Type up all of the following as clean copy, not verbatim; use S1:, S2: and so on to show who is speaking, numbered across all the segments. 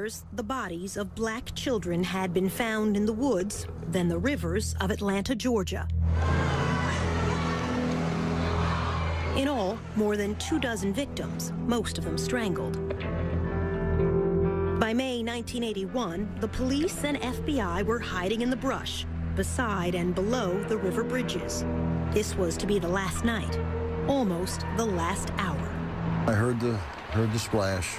S1: years, the bodies of black children had been found in the woods, then the rivers of Atlanta, Georgia. In all, more than 24 victims, most of them strangled. By May 1981, the police and FBI were hiding in the brush, beside and below the river bridges. This was to be the last night, almost the last hour.
S2: I heard the splash.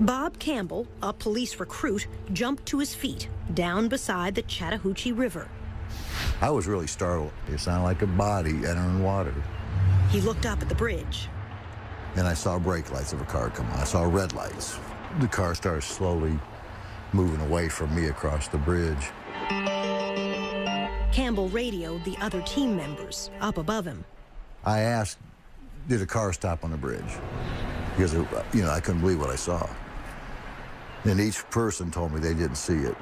S1: Bob Campbell, a police recruit, jumped to his feet, down beside the Chattahoochee River.
S2: I was really startled. It sounded like a body entering water.
S1: He looked up at the bridge.
S2: And I saw brake lights of a car come on. I saw red lights. The car started slowly moving away from me across the bridge.
S1: Campbell radioed the other team members up above him.
S2: I asked, did a car stop on the bridge? Because, I couldn't believe what I saw. And each person told me they didn't see it.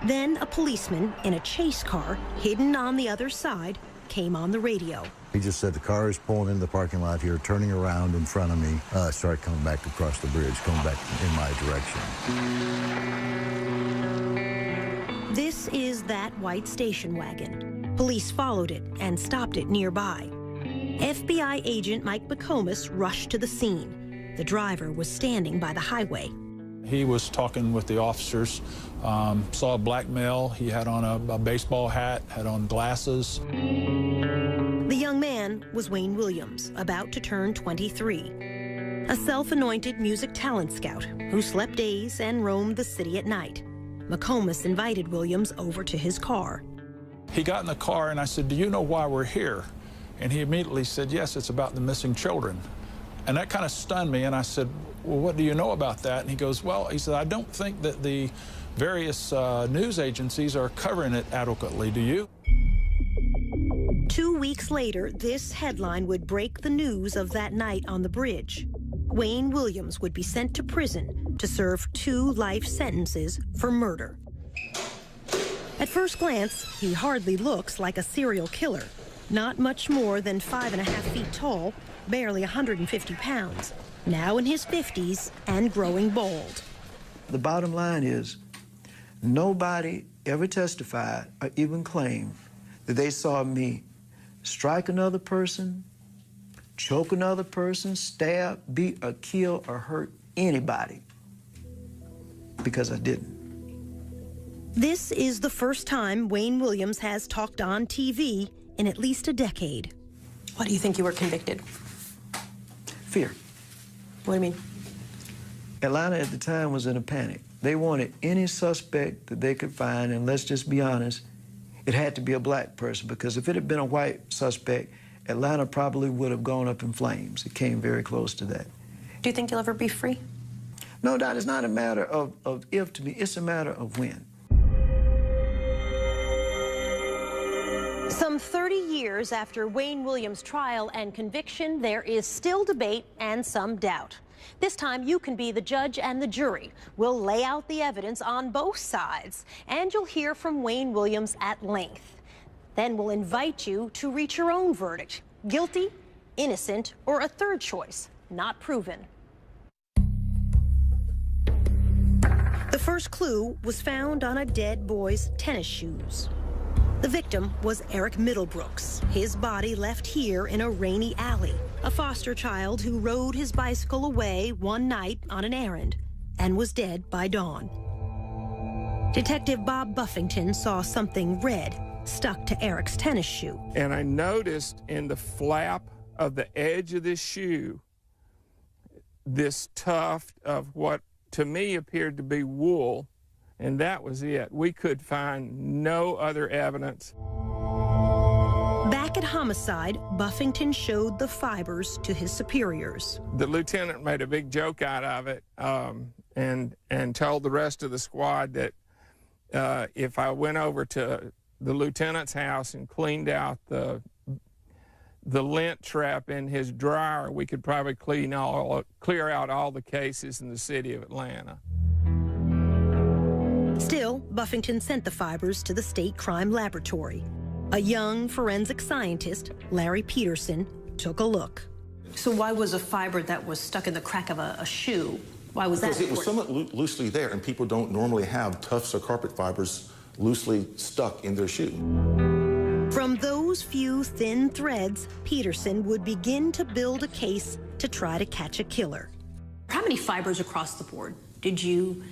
S1: Then a policeman in a chase car, hidden on the other side, came on the radio.
S2: He just said, the car is pulling in the parking lot here, turning around in front of me. Started coming back across the bridge, coming back in my direction.
S1: This is that white station wagon. Police followed it and stopped it nearby. FBI agent Mike McComas rushed to the scene. The driver was standing by the highway.
S3: He was talking with the officers, saw a black male. He had on a baseball hat, had on glasses.
S1: The young man was Wayne Williams, about to turn 23. A self-anointed music talent scout who slept days and roamed the city at night. McComas invited Williams over to his car.
S3: He got in the car and I said, do you know why we're here? And he immediately said, yes, it's about the missing children. And that kind of stunned me, and I said, well, what do you know about that? And he goes, well, he said, I don't think that the various news agencies are covering it adequately. Do you?
S1: 2 weeks later, this headline would break the news of that night on the bridge. Wayne Williams would be sent to prison to serve 2 life sentences for murder. At first glance, he hardly looks like a serial killer. Not much more than 5.5 feet tall, barely 150 pounds, now in his 50s and growing bald.
S4: The bottom line is, nobody ever testified or even claimed that they saw me strike another person, choke another person, stab, beat, or kill, or hurt anybody, because I didn't.
S1: This is the first time Wayne Williams has talked on TV in at least a decade.
S5: Why do you think you were convicted?
S4: Fear.
S5: What do you mean?
S4: Atlanta at the time was in a panic. They wanted any suspect that they could find, and let's just be honest, it had to be a black person, because if it had been a white suspect, Atlanta probably would have gone up in flames. It came very close to that.
S5: Do you think you'll ever be free?
S4: No, Dot, it's not a matter of if to me, it's a matter of when.
S1: Some 30 years after Wayne Williams' trial and conviction, there is still debate and some doubt. This time, you can be the judge and the jury. We'll lay out the evidence on both sides, and you'll hear from Wayne Williams at length. Then we'll invite you to reach your own verdict: guilty, innocent, or a third choice, not proven. The first clue was found on a dead boy's tennis shoes. The victim was Eric Middlebrooks, his body left here in a rainy alley, a foster child who rode his bicycle away one night on an errand and was dead by dawn. Detective Bob Buffington saw something red stuck to Eric's tennis shoe.
S6: And I noticed in the flap of the edge of this shoe, this tuft of what to me appeared to be wool. And that was it. We could find no other evidence.
S1: Back at homicide, Buffington showed the fibers to his superiors.
S6: The lieutenant made a big joke out of it and told the rest of the squad that if I went over to the lieutenant's house and cleaned out the lint trap in his dryer, we could probably clear out all the cases in the city of Atlanta.
S1: Still, Buffington sent the fibers to the state crime laboratory. A young forensic scientist, Larry Peterson, took a look.
S5: So why was a fiber that was stuck in the crack of a shoe Why was that
S7: Because it was
S5: important?
S7: somewhat loosely there, and people don't normally have tufts or carpet fibers loosely stuck in their shoe.
S1: From those few thin threads, Peterson would begin to build a case to try to catch a killer.
S5: How many fibers across the board did you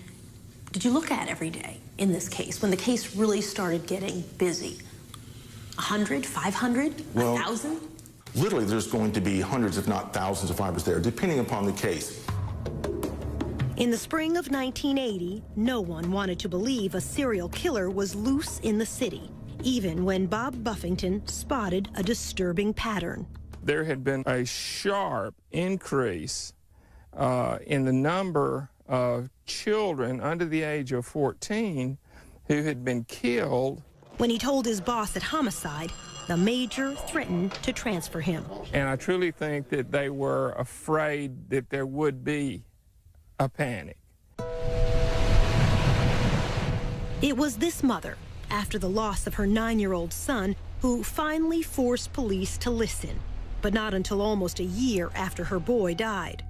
S5: look at every day in this case, when the case really started getting busy? 100, 500,
S7: Well,
S5: 1,000?
S7: Literally, there's going to be hundreds, if not thousands of fibers there, depending upon the case.
S1: In the spring of 1980, no one wanted to believe a serial killer was loose in the city, even when Bob Buffington spotted a disturbing pattern.
S6: There had been a sharp increase in the number of children under the age of 14 who had been killed.
S1: When he told his boss at Homicide, the major threatened to transfer him.
S6: And I truly think that they were afraid that there would be a panic.
S1: It was this mother, after the loss of her 9-year-old son, who finally forced police to listen, but not until almost a year after her boy died.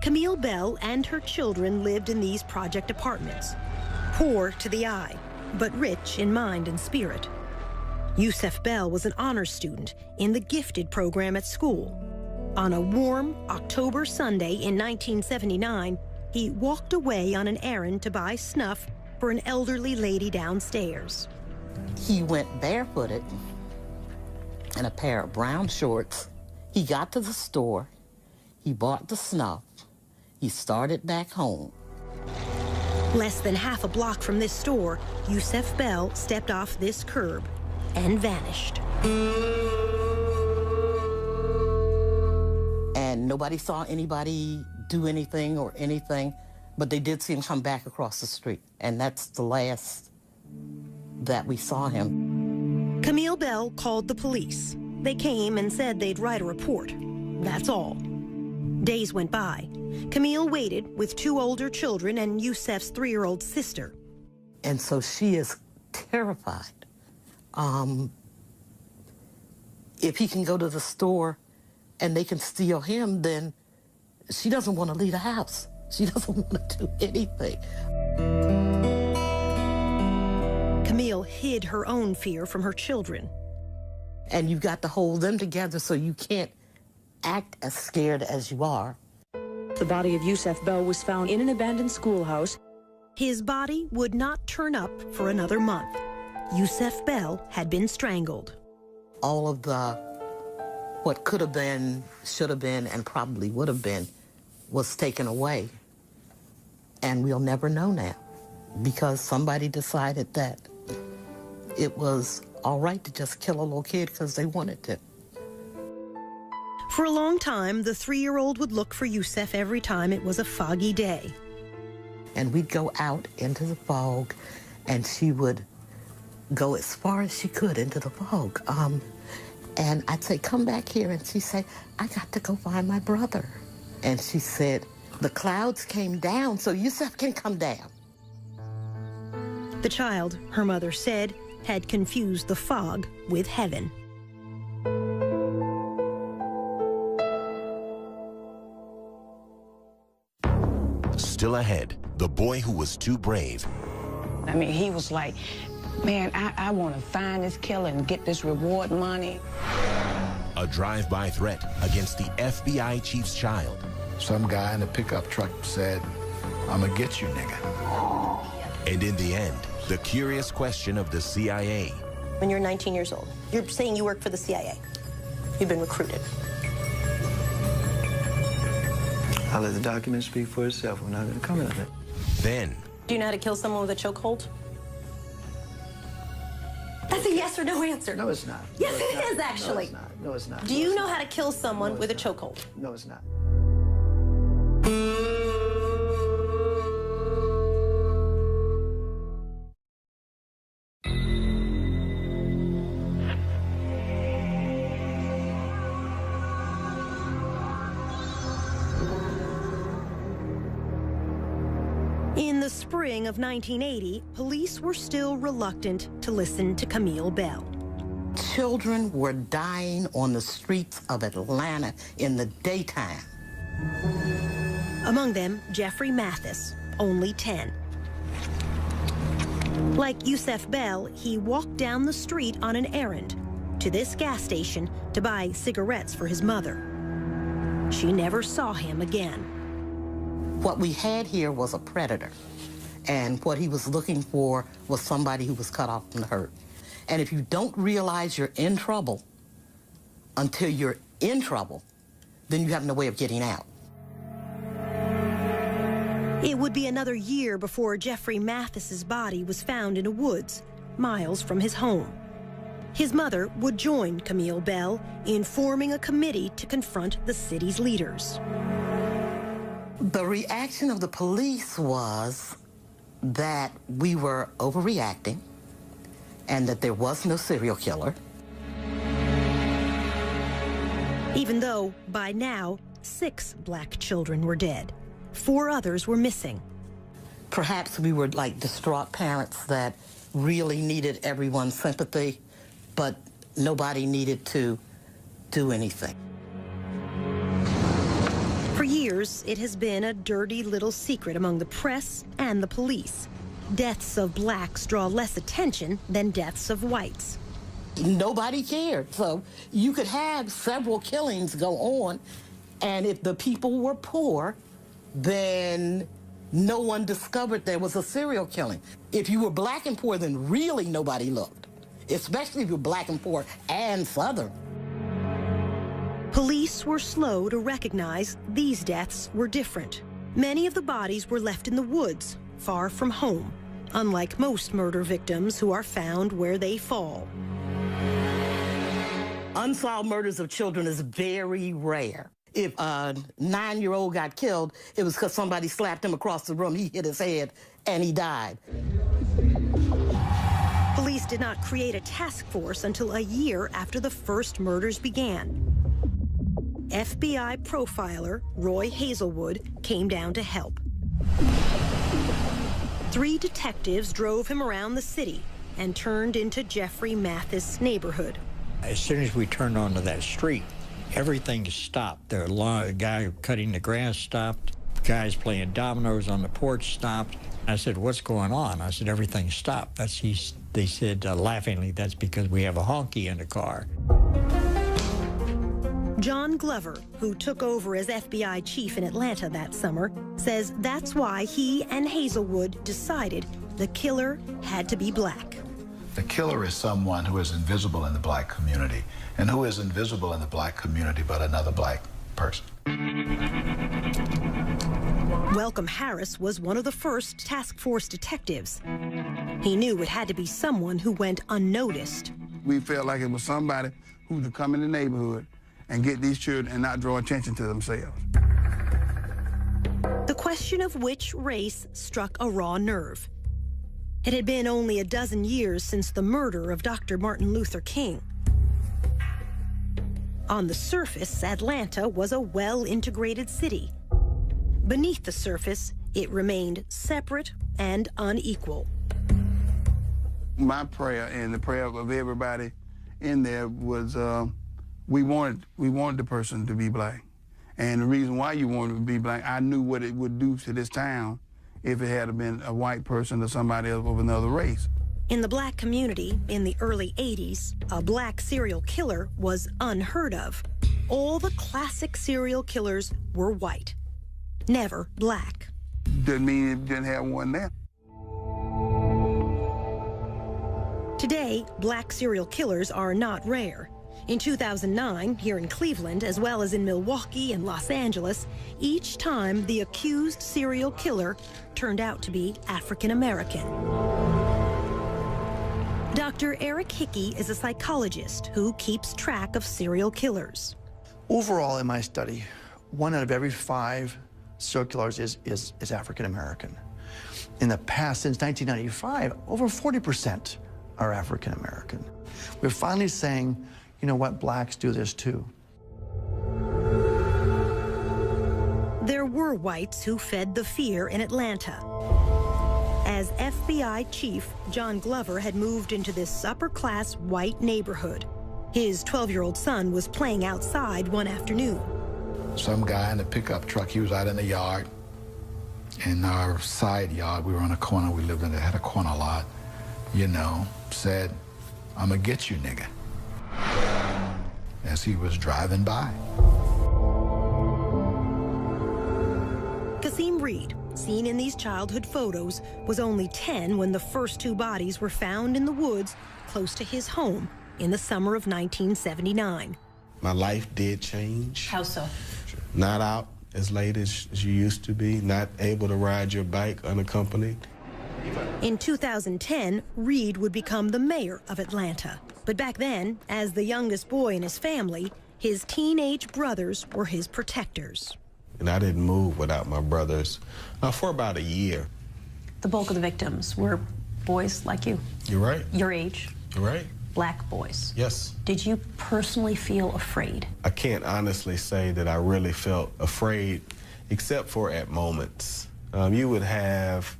S1: Camille Bell and her children lived in these project apartments, poor to the eye, but rich in mind and spirit. Yusef Bell was an honors student in the gifted program at school. On a warm October Sunday in 1979, he walked away on an errand to buy snuff for an elderly lady downstairs.
S8: He went barefooted in a pair of brown shorts. He got to the store, he bought the snuff, he started back home.
S1: Less than half a block from this store, Yusef Bell stepped off this curb and vanished.
S8: And nobody saw anybody do anything or anything, but they did see him come back across the street. And that's the last that we saw him.
S1: Camille Bell called the police. They came and said they'd write a report. That's all. Days went by. Camille waited with 2 older children and Yusef's 3-year-old sister.
S8: And so she is terrified. If he can go to the store and they can steal him, then she doesn't want to leave the house. She doesn't want to do anything.
S1: Camille hid her own fear from her children.
S8: And you've got to hold them together so you can't act as scared as you are.
S9: The body of Yusef Bell was found in an abandoned schoolhouse.
S1: His body would not turn up for another month. Yusef Bell had been strangled.
S8: All of what could have been, should have been, and probably would have been was taken away. And we'll never know now because somebody decided that it was all right to just kill a little kid because they wanted to.
S1: For a long time, the 3-year-old would look for Yusef every time it was a foggy day.
S8: And we'd go out into the fog, and she would go as far as she could into the fog. And I'd say, come back here, and she'd say, I got to go find my brother. And she said, the clouds came down, so Yusef can come down.
S1: The child, her mother said, had confused the fog with heaven.
S10: Still ahead, the boy who was too brave.
S11: I mean, he was like, man, I want to find this killer and get this reward money.
S10: A drive-by threat against the FBI chief's child.
S12: Some guy in a pickup truck said, I'm gonna get you, nigga.
S10: And in the end, the curious question of the CIA.
S5: When you're 19 years old, you're saying you work for the CIA. You've been recruited.
S4: I'll let the document speak for itself. We're not going to comment on it.
S10: Then.
S5: Do you know how to kill someone with a chokehold? That's a yes or no answer.
S4: No, it's not.
S5: Yes,
S4: no,
S5: it is, actually.
S4: No, it's not. No, it's not.
S5: Do you know how to kill someone with a chokehold?
S4: No, it's not.
S1: In the spring of 1980, police were still reluctant to listen to Camille Bell.
S8: Children were dying on the streets of Atlanta in the daytime.
S1: Among them, Jeffrey Mathis, only 10. Like Yusef Bell, he walked down the street on an errand to this gas station to buy cigarettes for his mother. She never saw him again.
S8: What we had here was a predator, and what he was looking for was somebody who was cut off from the herd. And if you don't realize you're in trouble until you're in trouble, then you have no way of getting out.
S1: It would be another year before Jeffrey Mathis's body was found in a woods, miles from his home. His mother would join Camille Bell in forming a committee to confront the city's leaders.
S8: The reaction of the police was that we were overreacting and that there was no serial killer.
S1: Even though, by now, 6 black children were dead. 4 others were missing.
S8: Perhaps we were like distraught parents that really needed everyone's sympathy, but nobody needed to do anything.
S1: For years, it has been a dirty little secret among the press and the police. Deaths of blacks draw less attention than deaths of whites.
S8: Nobody cared. So you could have several killings go on, and if the people were poor, then no one discovered there was a serial killing. If you were black and poor, then really nobody looked, especially if you're black and poor and Southern.
S1: Police were slow to recognize these deaths were different. Many of the bodies were left in the woods, far from home, unlike most murder victims who are found where they fall.
S8: Unsolved murders of children is very rare. If a 9-year-old got killed, it was because somebody slapped him across the room, he hit his head, and he died.
S1: Police did not create a task force until a year after the first murders began. FBI profiler Roy Hazelwood came down to help. 3 detectives drove him around the city and turned into Jeffrey Mathis' neighborhood.
S13: As soon as we turned onto that street, everything stopped. The guy cutting the grass stopped. Guys playing dominoes on the porch stopped. I said, "What's going on?" I said, "Everything stopped." They said laughingly, "That's because we have a honky in the car."
S1: John Glover, who took over as FBI chief in Atlanta that summer, says that's why he and Hazelwood decided the killer had to be black.
S12: The killer is someone who is invisible in the black community. And who is invisible in the black community but another black person?
S1: Welcome Harris was one of the first task force detectives. He knew it had to be someone who went unnoticed.
S14: We felt like it was somebody who would come in the neighborhood and get these children and not draw attention to themselves.
S1: The question of which race struck a raw nerve. It had been only a dozen years since the murder of Dr. Martin Luther King. On the surface, Atlanta was a well-integrated city. Beneath the surface, it remained separate and unequal.
S14: My prayer and the prayer of everybody in there was we wanted the person to be black. And the reason why you wanted to be black, I knew what it would do to this town if it had been a white person or somebody else of another race.
S1: In the black community in the early 80s, a black serial killer was unheard of. All the classic serial killers were white, never black.
S14: Doesn't mean it didn't have one there.
S1: Today, black serial killers are not rare. In 2009, here in Cleveland, as well as in Milwaukee and Los Angeles, each time the accused serial killer turned out to be African American. Dr. Eric Hickey is a psychologist who keeps track of serial killers.
S15: Overall, in my study, 1 out of every 5 serial killers is African American. In the past, since 1995, over 40% are African American. We're finally saying, you know what, blacks do this too.
S1: There were whites who fed the fear in Atlanta. As FBI chief, John Glover had moved into this upper-class white neighborhood. His 12-year-old son was playing outside one afternoon.
S12: Some guy in a pickup truck, he was out in the yard. in our side yard. We were on a corner. We lived in had a corner lot. You know, said, "I'm gonna get you, nigga," as he was driving by.
S1: Kasim Reed, seen in these childhood photos, was only 10 when the first two bodies were found in the woods close to his home in the summer of 1979.
S16: My life did change.
S5: How so?
S16: Not out as late as you used to be, not able to ride your bike unaccompanied.
S1: In 2010, Reed would become the mayor of Atlanta. But back then, as the youngest boy in his family, his teenage brothers were his protectors.
S16: And I didn't move without my brothers for about a year.
S5: The bulk of the victims were boys like you.
S16: You're right.
S5: Your age.
S16: You're right.
S5: Black boys.
S16: Yes.
S5: Did you personally feel afraid?
S16: I can't honestly say that I really felt afraid, except for at moments. You would have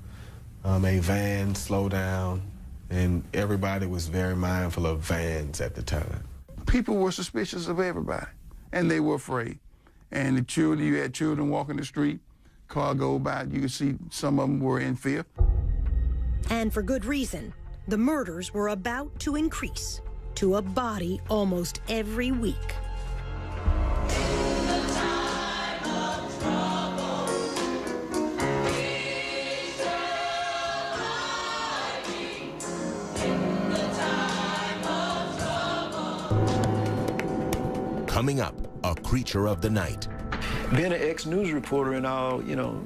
S16: a van slow down, and everybody was very mindful of vans at the time.
S14: People were suspicious of everybody, and they were afraid. And the children, you had children walking the street, car go by, you could see some of them were in fear.
S1: And for good reason. The murders were about to increase to a body almost every week.
S10: Coming up, a creature of the night.
S4: Being an ex-news reporter and all, you know,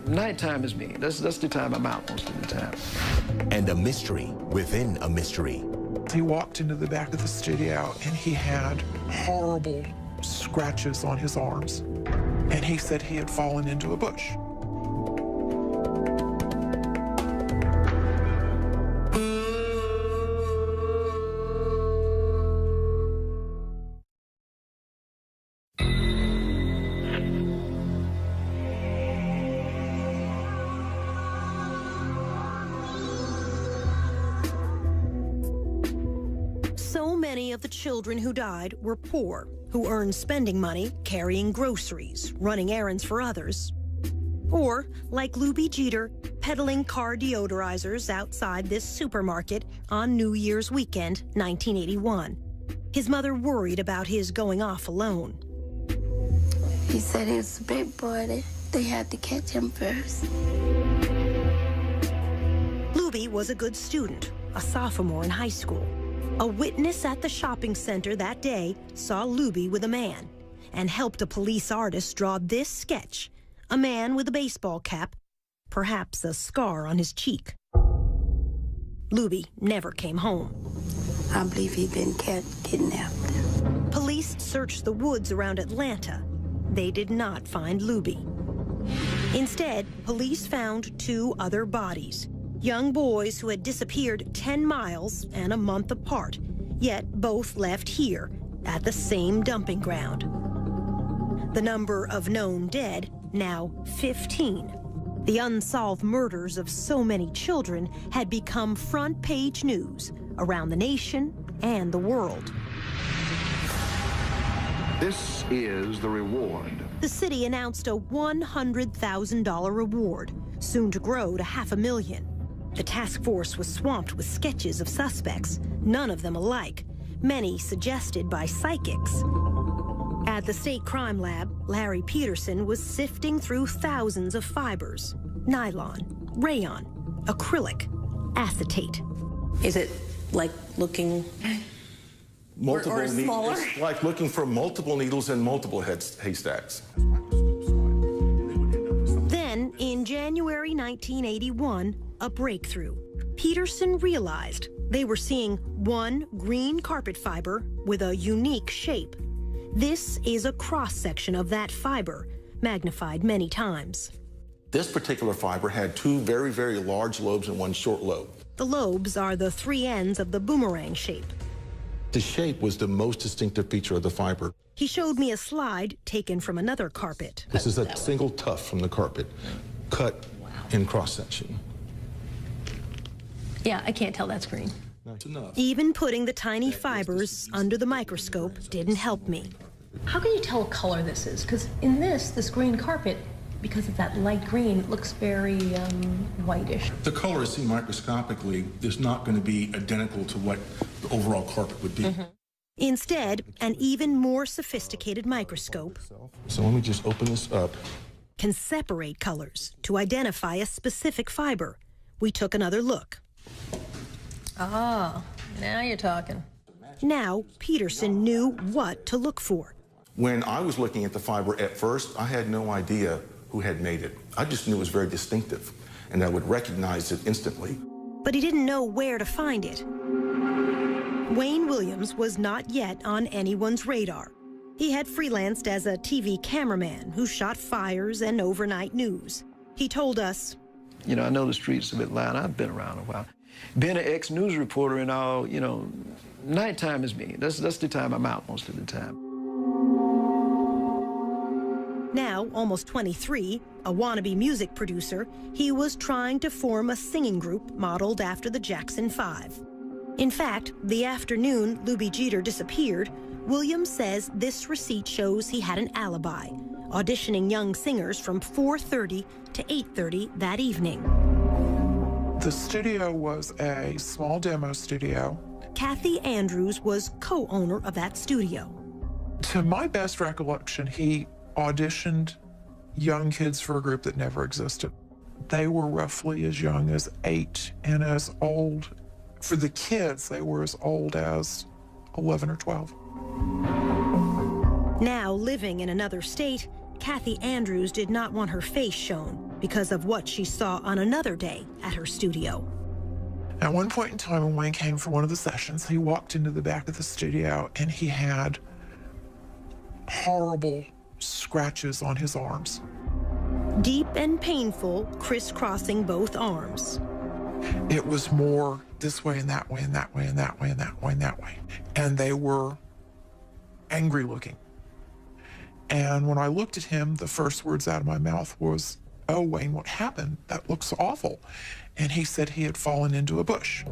S4: nighttime is me. That's the time I'm out most of the time.
S10: And a mystery within a mystery.
S17: He walked into the back of the studio and he had horrible scratches on his arms. And he said he had fallen into a bush.
S1: Many of the children who died were poor, who earned spending money carrying groceries, running errands for others. Or, like Luby Jeter, peddling car deodorizers outside this supermarket on New Year's weekend, 1981. His mother worried about his going off alone.
S18: He said he was a big boy. They had to catch him first.
S1: Luby was a good student, a sophomore in high school. A witness at the shopping center that day saw Luby with a man and helped a police artist draw this sketch, a man with a baseball cap, perhaps a scar on his cheek. Luby never came home.
S18: I believe he'd been kidnapped.
S1: Police searched the woods around Atlanta. They did not find Luby. Instead, police found two other bodies. Young boys who had disappeared 10 miles and a month apart, yet both left here at the same dumping ground. The number of known dead, now 15. The unsolved murders of so many children had become front-page news around the nation and the world.
S19: This is the reward.
S1: The city announced a $100,000 reward, soon to grow to $500,000. The task force was swamped with sketches of suspects, none of them alike, many suggested by psychics. At the state crime lab, Larry Peterson was sifting through thousands of fibers: nylon, rayon, acrylic, acetate.
S5: Is it like looking
S7: Multiple
S5: or smaller?
S7: It's like looking for multiple needles in multiple haystacks.
S1: Then, in January 1981, a breakthrough. Peterson realized they were seeing one green carpet fiber with a unique shape. This is a cross-section of that fiber, magnified many times.
S7: This particular fiber had two very, very large lobes and one short lobe.
S1: The lobes are the three ends of the boomerang shape.
S7: The shape was the most distinctive feature of the fiber.
S1: He showed me a slide taken from another carpet.
S7: This is a single tuft from the carpet, cut in cross-section.
S5: Yeah, I can't tell that's green.
S7: That's enough.
S1: Even putting the tiny fibers under the microscope didn't help me.
S5: How can you tell what color this is? Because in this green carpet, because of that light green, it looks very whitish.
S7: The color is seen microscopically is not going to be identical to what the overall carpet would be.
S1: Instead, an even more sophisticated microscope
S7: So let me just open this up.
S1: can separate colors to identify a specific fiber. We took another look.
S20: Oh, now you're talking.
S1: Now, Peterson knew what to look for.
S7: When I was looking at the fiber at first, I had no idea who had made it. I just knew it was very distinctive, and I would recognize it instantly.
S1: But he didn't know where to find it. Wayne Williams was not yet on anyone's radar. He had freelanced as a TV cameraman who shot fires and overnight news. He told us,
S4: You know, I know the streets of Atlanta. I've been around a while. Being an ex-news reporter and all, you know, nighttime is me. That's the time I'm out most of the time.
S1: now almost 23, a wannabe music producer, he was trying to form a singing group modeled after the Jackson 5. In fact, the afternoon Lubie Jeter disappeared, Williams says this receipt shows he had an alibi, auditioning young singers from 4:30 to 8:30 that evening.
S17: The studio was a small demo studio.
S1: Kathy Andrews was co-owner of that studio.
S17: To my best recollection, he auditioned young kids for a group that never existed. They were roughly as young as 8 and as old, for the kids, they were as old as 11 or 12.
S1: Now living in another state, Kathy Andrews did not want her face shown because of what she saw on another day at her studio.
S17: At one point in time, when Wayne came for one of the sessions, he walked into the back of the studio and he had horrible scratches on his arms.
S1: Deep and painful, crisscrossing both arms.
S17: It was more this way and that way and that way and that way and that way and that way. And they were angry looking. And when I looked at him, the first words out of my mouth was, "Oh, Wayne, what happened? That looks awful." And he said he had fallen into a bush.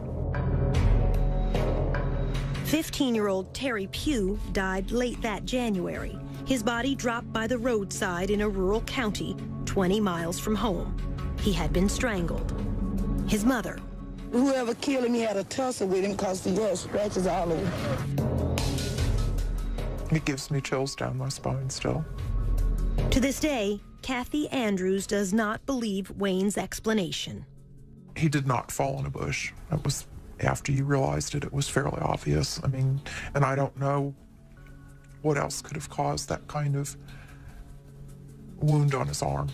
S1: 15-year-old Terry Pugh died late that January. His body dropped by the roadside in a rural county 20 miles from home. He had been strangled. His mother.
S11: Whoever killed him, he had a tussle with him because he had scratches all over.
S17: It gives me chills down my spine still.
S1: To this day, Kathy Andrews does not believe Wayne's explanation.
S17: He did not fall in a bush. It was after you realized it, it was fairly obvious. I mean, and I don't know what else could have caused that kind of wound on his arm.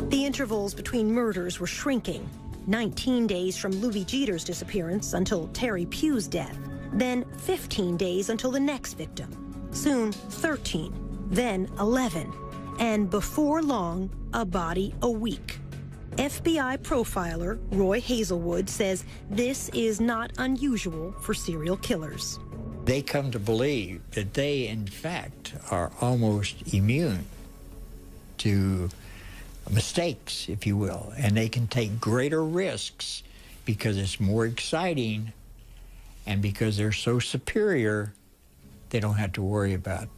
S1: The intervals between murders were shrinking. 19 days from Lubie Jeter's disappearance until Terry Pugh's death. Then 15 days until the next victim. Soon 13, then 11. And before long, a body a week. FBI profiler Roy Hazelwood says this is not unusual for serial killers.
S13: They come to believe that they, in fact, are almost immune to mistakes, if you will, and they can take greater risks because it's more exciting, and because they're so superior, they don't have to worry about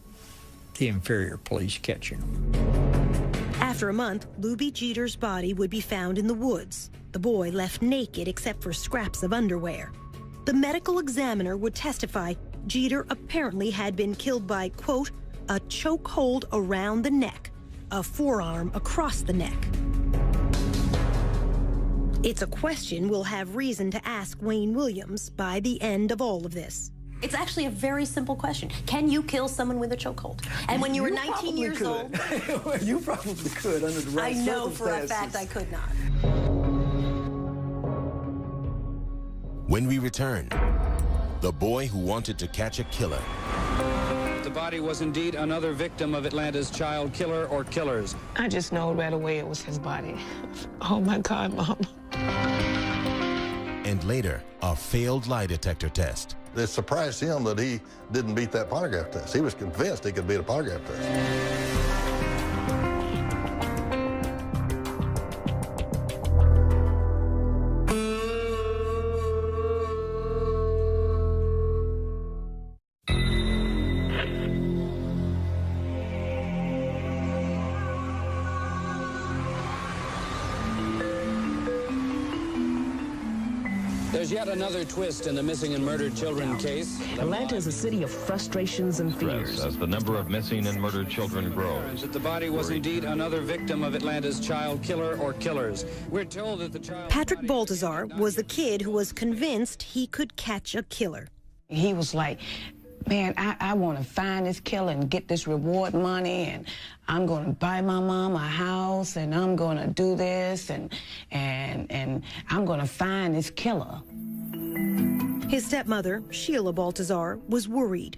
S13: the inferior police catching them.
S1: After a month, Lubie Jeter's body would be found in the woods, the boy left naked except for scraps of underwear. The medical examiner would testify Jeter apparently had been killed by, quote, a chokehold around the neck, a forearm across the neck. It's a question we'll have reason to ask Wayne Williams by the end of all of this.
S5: It's actually a very simple question. Can you kill someone with a chokehold? And when you were 19 years old...
S4: You probably could under the right circumstances.
S5: I know for a fact I could not.
S10: When we return, the boy who wanted to catch a killer.
S21: The body was indeed another victim of Atlanta's child killer or killers.
S11: I just know right away it was his body. Oh my God, Mom.
S10: And later, a failed lie detector test.
S2: It surprised him that he didn't beat that polygraph test. He was convinced he could beat a polygraph test.
S21: There's yet another twist in the missing and murdered children case.
S3: Atlanta is a city of frustrations and fears.
S22: As the number of missing and murdered children grows.
S21: That the body was indeed another victim of Atlanta's child killer or killers. We're told that the child...
S1: Patrick Baltazar was the kid who was convinced he could catch a killer.
S11: He was like, man, I want to find this killer and get this reward money, and I'm going to buy my mom a house, and I'm going to do this, and I'm going to find this killer.
S1: His stepmother, Sheila Baltazar, was worried.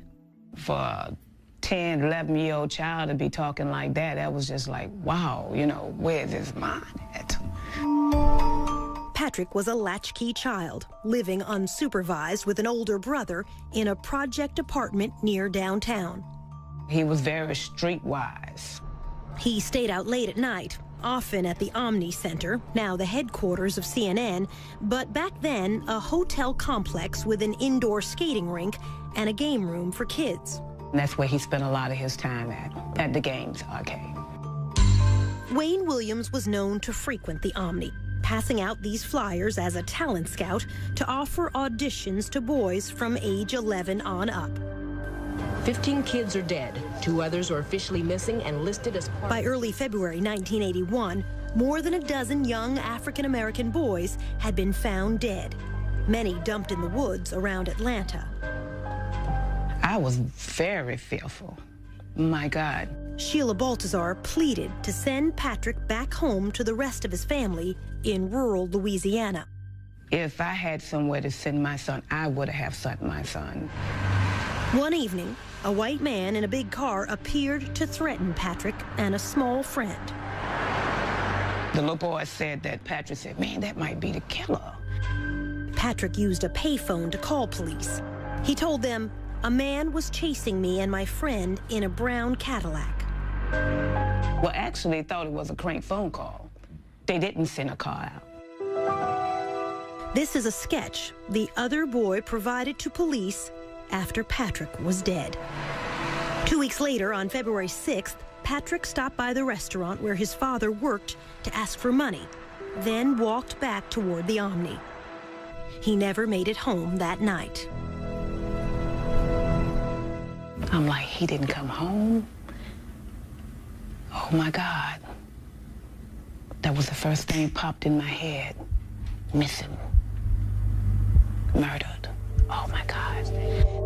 S11: For a 10, 11-year-old child to be talking like that, that was just like, wow, you know, where's his mind at?
S1: Patrick was a latchkey child, living unsupervised with an older brother in a project apartment near downtown.
S11: He was very streetwise.
S1: He stayed out late at night, often at the Omni Center, now the headquarters of CNN, but back then a hotel complex with an indoor skating rink and a game room for kids.
S11: And that's where he spent a lot of his time at the games arcade.
S1: Wayne Williams was known to frequent the Omni, passing out these flyers as a talent scout to offer auditions to boys from age 11 on up.
S3: 15 kids are dead. 2 others are officially missing and listed as part...
S1: By early February 1981, more than a dozen young African-American boys had been found dead, many dumped in the woods around Atlanta.
S11: I was very fearful. My God.
S1: Sheila Baltazar pleaded to send Patrick back home to the rest of his family in rural Louisiana.
S11: If I had somewhere to send my son, I would have sent my son.
S1: One evening, a white man in a big car appeared to threaten Patrick and a small friend.
S11: The little boy said that Patrick said, man, that might be the killer.
S1: Patrick used a payphone to call police. He told them, a man was chasing me and my friend in a brown Cadillac.
S11: Well, actually, they thought it was a crank phone call. They didn't send a car out.
S1: This is a sketch the other boy provided to police after Patrick was dead. 2 weeks later, on February 6th, Patrick stopped by the restaurant where his father worked to ask for money, then walked back toward the Omni. He never made it home that night.
S11: I'm like, he didn't come home? Oh, my God. That was the first thing popped in my head. Missing. Murdered. Oh, my God.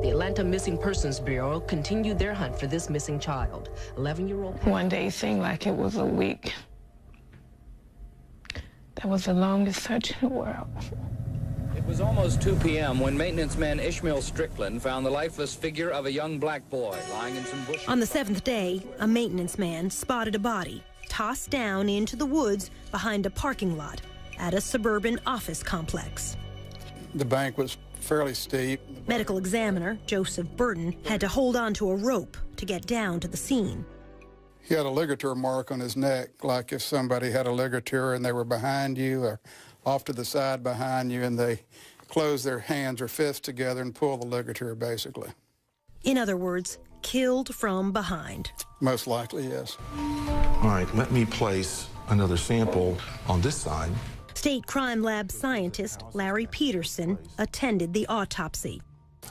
S3: The Atlanta Missing Persons Bureau continued their hunt for this missing child. 11-year-old...
S11: One day it seemed like it was a week. That was the longest search in the world.
S21: It was almost 2 p.m. when maintenance man Ishmael Strickland found the lifeless figure of a young black boy lying in some bushes.
S1: On the 7th day, a maintenance man spotted a body tossed down into the woods behind a parking lot at a suburban office complex.
S14: The bank was fairly steep.
S1: Medical examiner Joseph Burton had to hold on to a rope to get down to the scene.
S14: He had a ligature mark on his neck, like if somebody had a ligature and they were behind you or off to the side behind you, and they close their hands or fists together and pull the ligature, basically.
S1: In other words, killed from behind.
S14: Most likely, yes.
S7: All right, let me place another sample on this side.
S1: State Crime Lab scientist Larry Peterson attended the autopsy.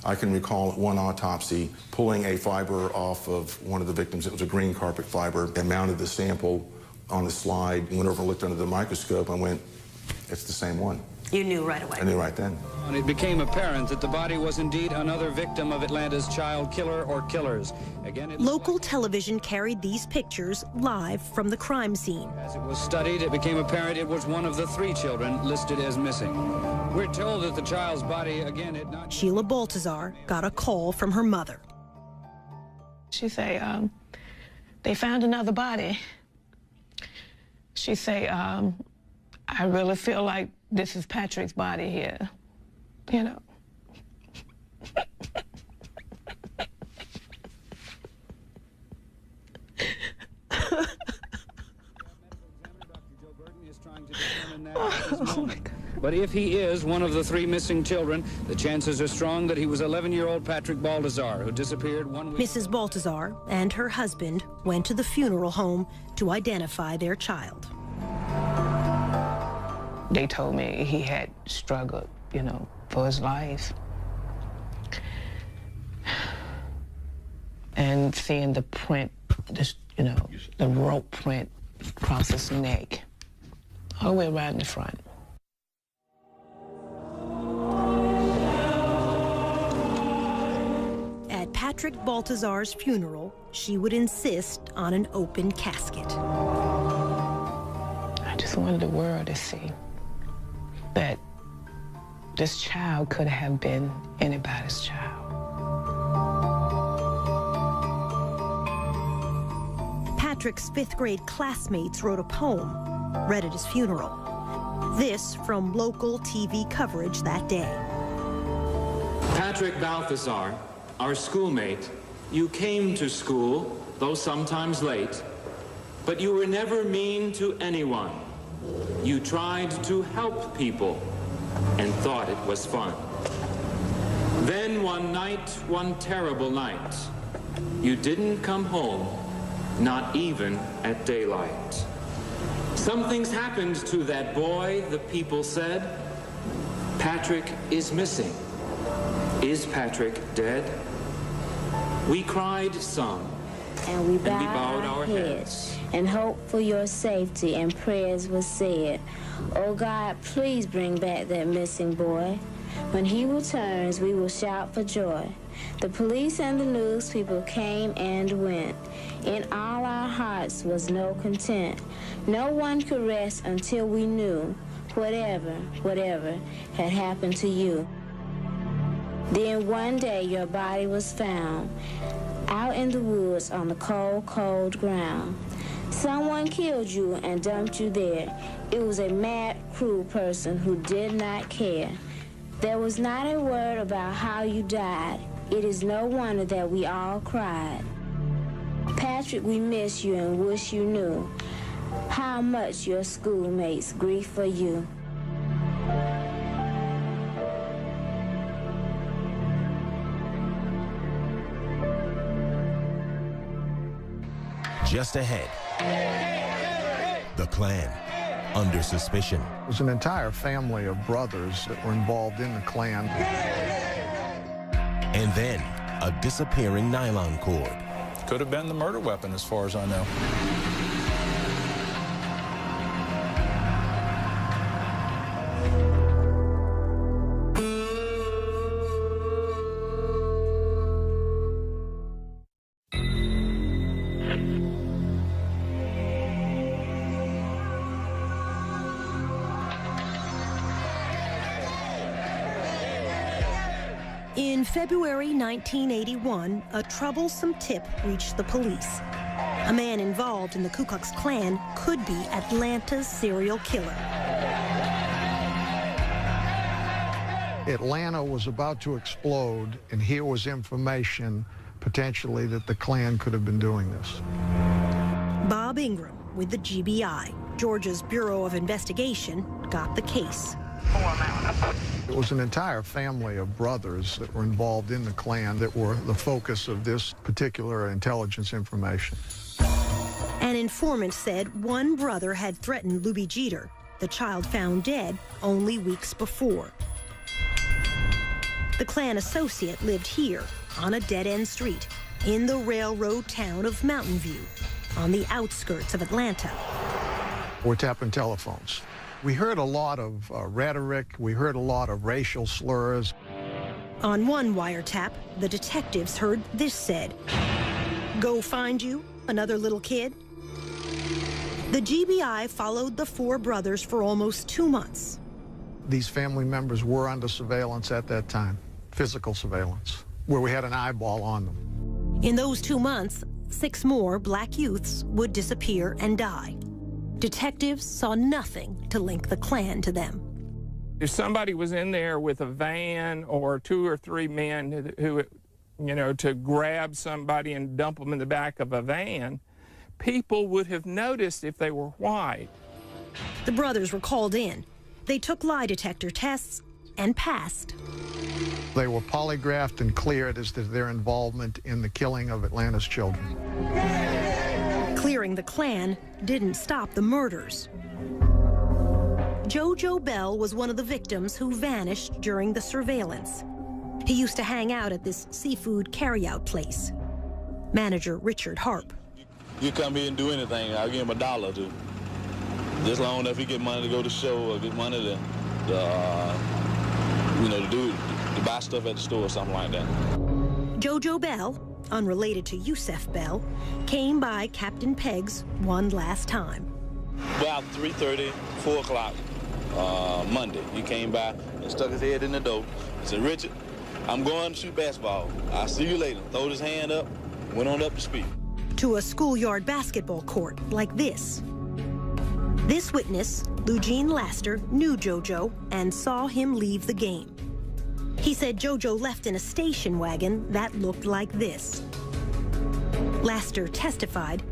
S7: I can recall at one autopsy pulling a fiber off of one of the victims. It was a green carpet fiber. I mounted the sample on the slide, went over and looked under the microscope, and went, it's the same one.
S1: You knew right away.
S7: I knew right then.
S21: And it became apparent that the body was indeed another victim of Atlanta's child killer or killers. Again,
S1: local television carried these pictures live from the crime scene.
S21: As it was studied, it became apparent it was one of the 3 children listed as missing. We're told that the child's body, again, had not...
S1: Sheila Baltazar got a call from her mother.
S11: She say, they found another body. She say, I really feel like this is Patrick's body here, you know.
S21: Oh my God. But if he is one of the 3 missing children, the chances are strong that he was 11-year-old Patrick Baltazar, who disappeared 1 week.
S1: Mrs. Baltazar and her husband went to the funeral home to identify their child.
S11: They told me he had struggled you know, for his life. And seeing the print, you know, the rope print across his neck, all the way around the front.
S1: At Patrick Baltazar's funeral, she would insist on an open casket.
S11: I just wanted the world to see that this child could have been anybody's child.
S1: Patrick's fifth-grade classmates wrote a poem, read at his funeral. This from local TV coverage that day.
S6: Patrick Balthazar, our schoolmate, you came to school, though sometimes late, but you were never mean to anyone. You tried to help people and thought it was fun. Then one night, one terrible night, you didn't come home, not even at daylight. Something's happened to that boy, the people said. Patrick is missing. Is Patrick dead? We cried some,
S9: and we bowed
S6: our heads,
S9: and hoped for your safety, and prayers were said. Oh God, please bring back that missing boy. When he returns, we will shout for joy. The police and the news people came and went. In all our hearts was no content. No one could rest until we knew whatever had happened to you. Then one day your body was found out in the woods on the cold, cold ground. Someone killed you and dumped you there. It was a mad, cruel person who did not care. There was not a word about how you died. It is no wonder that we all cried. Patrick, we miss you and wish you knew how much your schoolmates grieve for you.
S10: Just ahead, the Klan under suspicion.
S23: It was an entire family of brothers that were involved in the Klan.
S10: And then a disappearing nylon cord.
S24: Could have been the murder weapon, as far as I know.
S1: In February 1981, a troublesome tip reached the police. A man involved in the Ku Klux Klan could be Atlanta's serial killer.
S23: Atlanta was about to explode, and here was information potentially that the Klan could have been doing this.
S1: Bob Ingram with the GBI, Georgia's Bureau of Investigation, got the case.
S23: It was an entire family of brothers that were involved in the Klan that were the focus of this particular intelligence information.
S1: An informant said one brother had threatened Luby Jeter, the child found dead only weeks before. The Klan associate lived here on a dead-end street in the railroad town of Mountain View, on the outskirts of Atlanta.
S23: We're tapping telephones. We heard a lot of rhetoric. We heard a lot of racial slurs.
S1: On one wiretap, the detectives heard this said, "Go find you another little kid." The GBI followed the four brothers for almost 2 months.
S23: These family members were under surveillance at that time, physical surveillance, where we had an eyeball on them.
S1: In those 2 months, 6 more black youths would disappear and die. Detectives saw nothing to link the Klan to them.
S25: If somebody was in there with a van or 2 or 3 men who, you know, to grab somebody and dump them in the back of a van, people would have noticed if they were white.
S1: The brothers were called in. They took lie detector tests and passed.
S23: They were polygraphed and cleared as to their involvement in the killing of Atlanta's children.
S1: Clearing the Klan didn't stop the murders. JoJo Bell was one of the victims who vanished during the surveillance. He used to hang out at this seafood carryout place. Manager Richard Harp.
S8: You come here and do anything, I'll give him $1 or $2. Just long enough he get money to go to show or get money to buy stuff at the store or something like that.
S1: JoJo Bell, unrelated to Yusef Bell, came by Captain Pegg's one last time.
S8: About 3:30, 4 o'clock Monday, he came by and stuck his head in the door. He said, "Richard, I'm going to shoot basketball. I'll see you later." Throwed his hand up, went on up to speak.
S1: To a schoolyard basketball court like this. This witness, Eugene Laster, knew JoJo and saw him leave the game. He said JoJo left in a station wagon that looked like this. Laster testified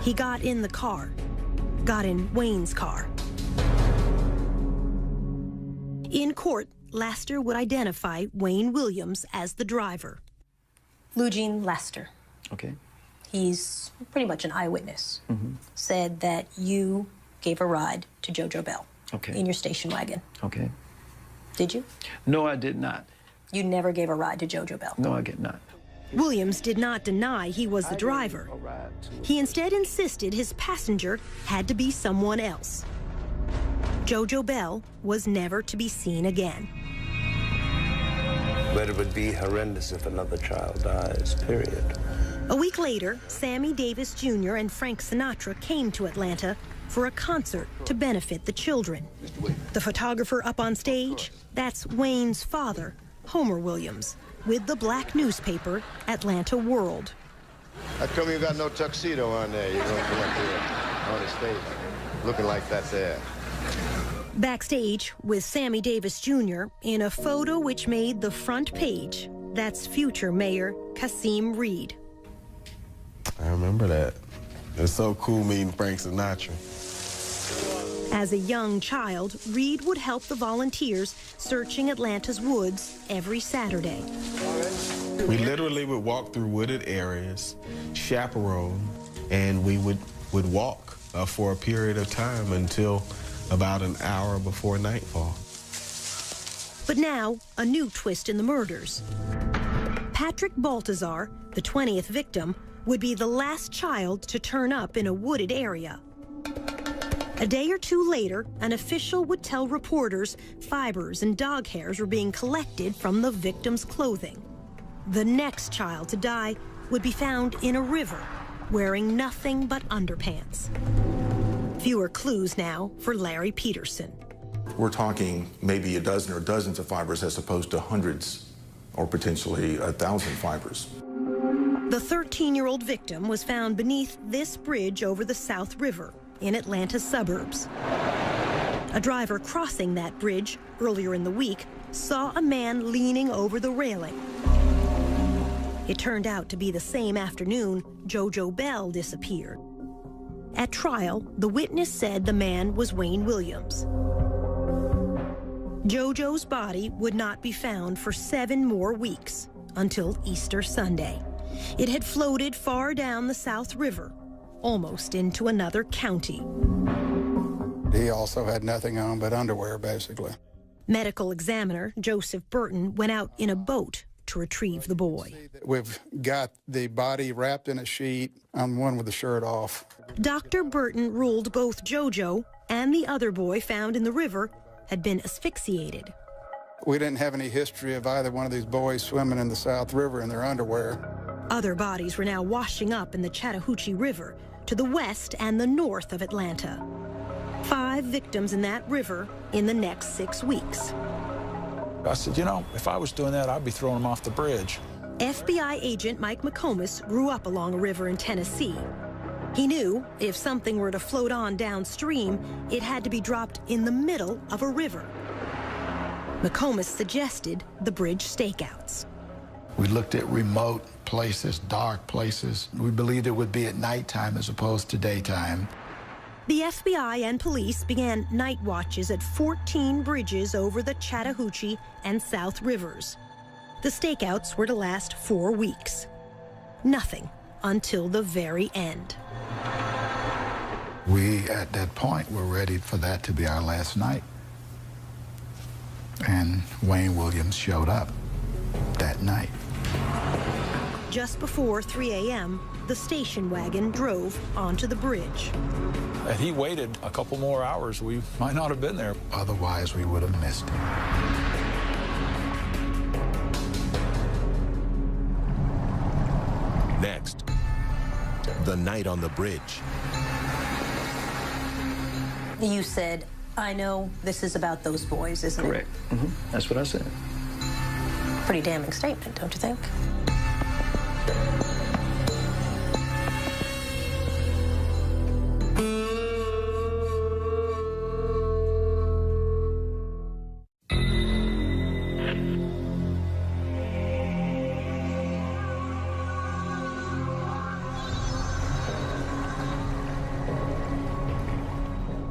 S1: he got in the car, got in Wayne's car. In court, Laster would identify Wayne Williams as the driver.
S5: Eugene Laster.
S4: Okay.
S5: He's pretty much an eyewitness. Said that you gave a ride to JoJo Bell in your station wagon.
S4: Okay.
S5: Did you?
S4: No, I did not.
S5: You never gave a ride to JoJo Bell?
S4: No, I did not.
S1: Williams did not deny he was the driver. He instead insisted his passenger had to be someone else. JoJo Bell was never to be seen again.
S12: But it would be horrendous if another child dies, period.
S1: A week later, Sammy Davis Jr. and Frank Sinatra came to Atlanta for a concert to benefit the children. The photographer up on stage, that's Wayne's father, Homer Williams, with the black newspaper Atlanta World.
S15: How come you got no tuxedo on there? You're going to come up here on the stage looking like that there.
S1: Backstage with Sammy Davis Jr. in a photo which made the front page, that's future Mayor Kasim Reed.
S16: I remember that. It was so cool meeting Frank Sinatra.
S1: As a young child, Reed would help the volunteers searching Atlanta's woods every Saturday.
S16: We literally would walk through wooded areas, chaperone, and we would walk for a period of time until about an hour before nightfall.
S1: But now, a new twist in the murders. Patrick Baltazar, the 20th victim, would be the last child to turn up in a wooded area. A day or two later, an official would tell reporters fibers and dog hairs were being collected from the victim's clothing. The next child to die would be found in a river, wearing nothing but underpants. Fewer clues now for Larry Peterson.
S7: We're talking maybe a dozen or dozens of fibers as opposed to hundreds or potentially 1,000 fibers.
S1: The 13-year-old victim was found beneath this bridge over the South River in Atlanta's suburbs. A driver crossing that bridge earlier in the week saw a man leaning over the railing. It turned out to be the same afternoon JoJo Bell disappeared. At trial, the witness said the man was Wayne Williams. JoJo's body would not be found for 7 more weeks, until Easter Sunday. It had floated far down the South River, almost into another county.
S18: He also had nothing on but underwear, basically.
S1: Medical examiner Joseph Burton went out in a boat to retrieve the boy.
S18: We've got the body wrapped in a sheet. I'm the one with the shirt off.
S1: Dr. Burton ruled both JoJo and the other boy found in the river had been asphyxiated.
S18: We didn't have any history of either one of these boys swimming in the South River in their underwear.
S1: Other bodies were now washing up in the Chattahoochee River to the west and the north of Atlanta. 5 victims in that river in the next 6 weeks.
S24: I said, you know, if I was doing that, I'd be throwing them off the bridge.
S1: FBI agent Mike McComas grew up along a river in Tennessee. He knew if something were to float on downstream, it had to be dropped in the middle of a river. McComas suggested the bridge stakeouts.
S26: We looked at remote places, dark places. We believed it would be at nighttime as opposed to daytime.
S1: The FBI and police began night watches at 14 bridges over the Chattahoochee and South Rivers. The stakeouts were to last 4 weeks. Nothing until the very end.
S26: We, at that point, were ready for that to be our last night. And Wayne Williams showed up that night.
S1: Just before 3 a.m., the station wagon drove onto the bridge.
S24: Had he waited a couple more hours, we might not have been there.
S26: Otherwise, we would have missed him.
S10: Next, the night on the bridge.
S5: You said, I know this is about those boys, isn't
S4: Correct.
S5: it?
S4: Mm-hmm. That's what I said.
S5: Pretty damning statement, don't you think?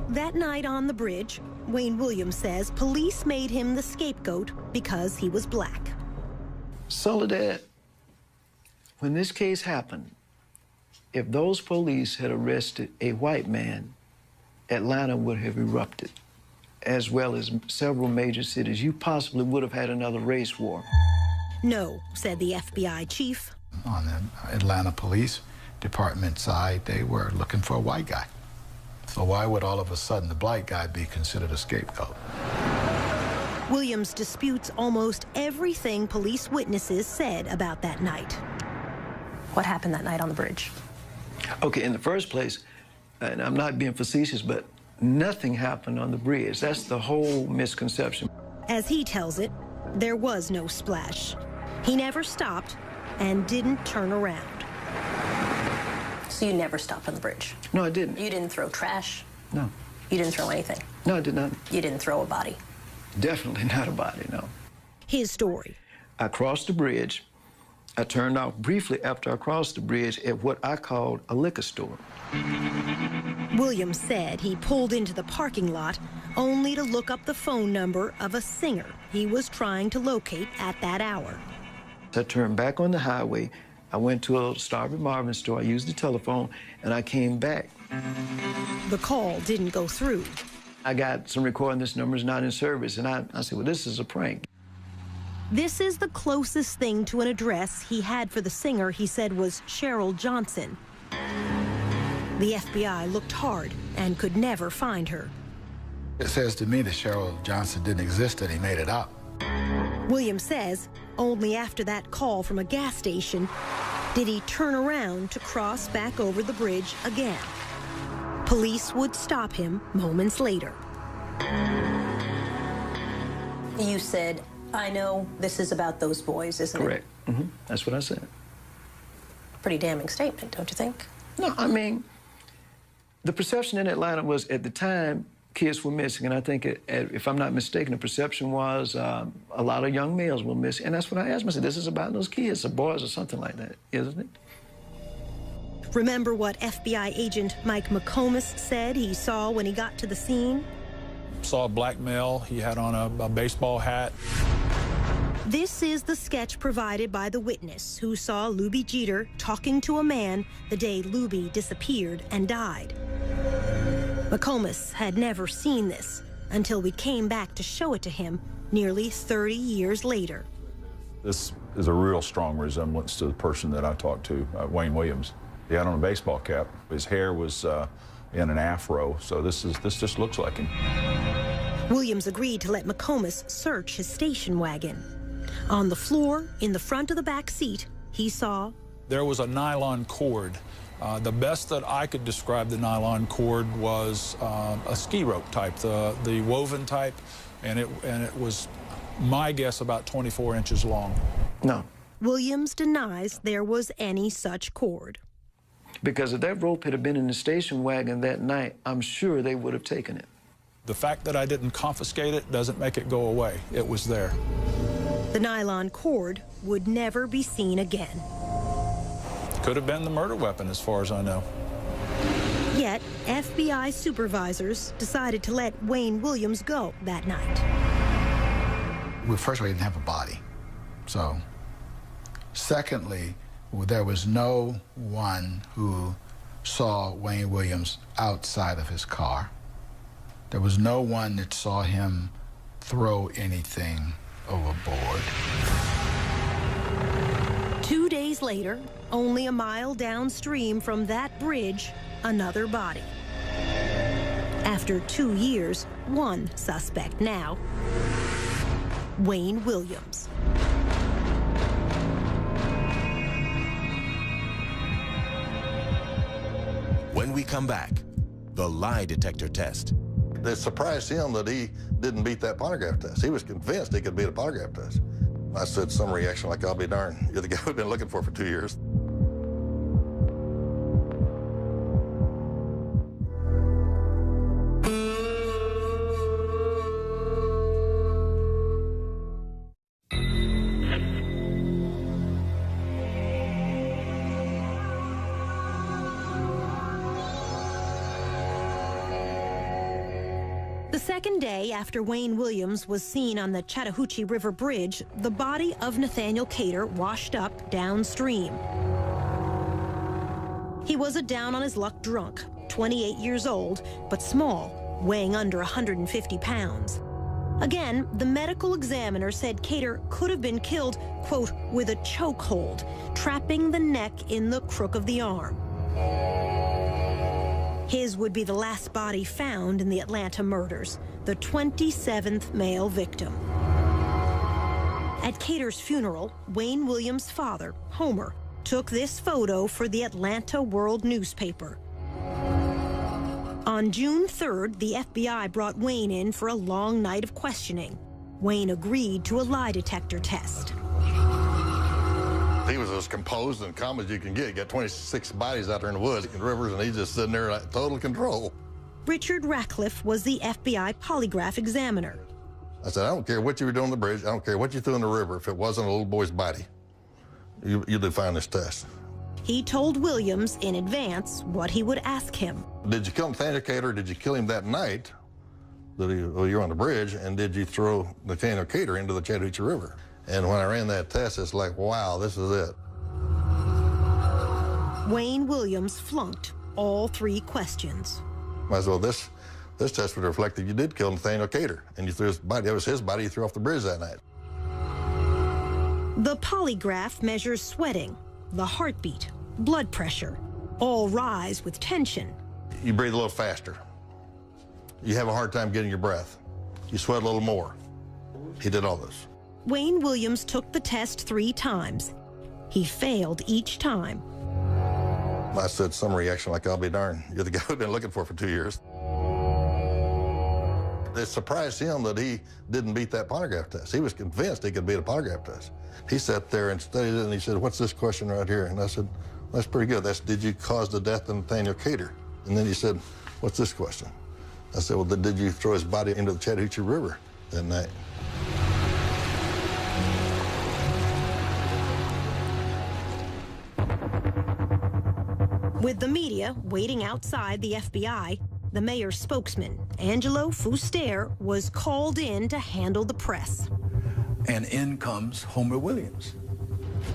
S1: That night on the bridge, Wayne Williams says police made him the scapegoat because he was black.
S4: Soledad, when this case happened, if those police had arrested a white man, Atlanta would have erupted, as well as several major cities. You possibly would have had another race war.
S1: No, said the FBI chief.
S26: On the Atlanta Police Department side, they were looking for a white guy. So why would all of a sudden the black guy be considered a scapegoat?
S1: Williams disputes almost everything police witnesses said about that night.
S5: What happened that night on the bridge?
S4: Okay, in the first place, and I'm not being facetious, but nothing happened on the bridge. That's the whole misconception.
S1: As he tells it, there was no splash. He never stopped and didn't turn around.
S5: So you never stopped on the bridge?
S4: No, I didn't.
S5: You didn't throw trash?
S4: No.
S5: You didn't throw anything?
S4: No, I did not.
S5: You didn't throw a body?
S4: Definitely not a body, no.
S1: His story.
S4: I crossed the bridge. I turned off briefly after I crossed the bridge at what I called a liquor store.
S1: Williams said he pulled into the parking lot only to look up the phone number of a singer he was trying to locate at that hour.
S4: I turned back on the highway. I went to a Starving Marvin store. I used the telephone, and I came back.
S1: The call didn't go through.
S4: I got some recording, this number's not in service, and I said, well, this is a prank.
S1: This is the closest thing to an address he had for the singer he said was Cheryl Johnson. The FBI looked hard and could never find her.
S26: It says to me that Cheryl Johnson didn't exist and he made it up.
S1: Williams says only after that call from a gas station did he turn around to cross back over the bridge again. Police would stop him moments later.
S5: You said, I know this is about those boys, isn't it?
S4: Correct. Mm-hmm. That's what I said.
S5: Pretty damning statement, don't you think?
S4: No, I mean, the perception in Atlanta was, at the time, kids were missing, and I think, if I'm not mistaken, the perception was a lot of young males were missing, and that's what I asked myself, this is about those kids, the boys or something like that, isn't it?
S1: Remember what FBI agent Mike McComas said he saw when he got to the scene?
S24: Saw a black male. He had on a baseball hat.
S1: This is the sketch provided by the witness who saw Luby Jeter talking to a man the day Luby disappeared and died. McComas had never seen this until we came back to show it to him nearly 30 years later.
S24: This is a real strong resemblance to the person that I talked to, Wayne Williams. He had on a baseball cap. His hair was in an afro, so this just looks like him.
S1: Williams agreed to let McComas search his station wagon. On the floor, in the front of the back seat, he saw...
S24: There was a nylon cord. The best that I could describe the nylon cord was a ski rope type, the woven type, and it was, my guess, about 24 inches long.
S4: No.
S1: Williams denies there was any such cord.
S4: Because if that rope had been in the station wagon that night, I'm sure they would have taken it.
S24: The fact that I didn't confiscate it doesn't make it go away. It was there.
S1: The nylon cord would never be seen again.
S24: Could have been the murder weapon, as far as I know.
S1: Yet, FBI supervisors decided to let Wayne Williams go that night.
S26: Well, first of all, he didn't have a body. So, secondly, there was no one who saw Wayne Williams outside of his car. There was no one that saw him throw anything overboard.
S1: 2 days later, only a mile downstream from that bridge, another body. After 2 years, one suspect now, Wayne Williams.
S10: When we come back, the lie detector test.
S2: It surprised him that he didn't beat that polygraph test. He was convinced he could beat a polygraph test. I said some reaction like, I'll be darned. You're the guy we've been looking for 2 years.
S1: The second day after Wayne Williams was seen on the Chattahoochee River Bridge, the body of Nathaniel Cater washed up downstream. He was a down-on-his-luck drunk, 28 years old, but small, weighing under 150 pounds. Again, the medical examiner said Cater could have been killed, quote, with a chokehold, trapping the neck in the crook of the arm. His would be the last body found in the Atlanta murders, the 27th male victim. At Cater's funeral, Wayne Williams' father, Homer, took this photo for the Atlanta World newspaper. On June 3rd, the FBI brought Wayne in for a long night of questioning. Wayne agreed to a lie detector test.
S2: He was as composed and calm as you can get. You got 26 bodies out there in the woods and rivers, and he's just sitting there in total control.
S1: Richard Ratcliffe was the FBI polygraph examiner.
S2: I said, I don't care what you were doing on the bridge. I don't care what you threw in the river. If it wasn't a little boy's body, you did fine this test.
S1: He told Williams in advance what he would ask him.
S2: Did you kill Nathaniel Cater? Did you kill him that night that you were on the bridge? And did you throw Nathaniel Cater into the Chattahoochee River? And when I ran that test, it's like, wow, this is it.
S1: Wayne Williams flunked all 3 questions.
S2: Might as well, this test would reflect that you did kill Nathaniel Cater, and you threw his body, that was his body you threw off the bridge that night.
S1: The polygraph measures sweating, the heartbeat, blood pressure, all rise with tension.
S2: You breathe a little faster. You have a hard time getting your breath. You sweat a little more. He did all this.
S1: Wayne Williams took the test 3 times. He failed each time.
S2: I said some reaction like, I'll be darned. You're the guy we've been looking for 2 years. It surprised him that he didn't beat that polygraph test. He was convinced he could beat a polygraph test. He sat there and studied it, and he said, what's this question right here? And I said, that's pretty good. That's, did you cause the death of Nathaniel Cater? And then he said, what's this question? I said, well, did you throw his body into the Chattahoochee River that night?
S1: With the media waiting outside the FBI, the mayor's spokesman, Angelo Fuster, was called in to handle the press.
S13: And in comes Homer Williams.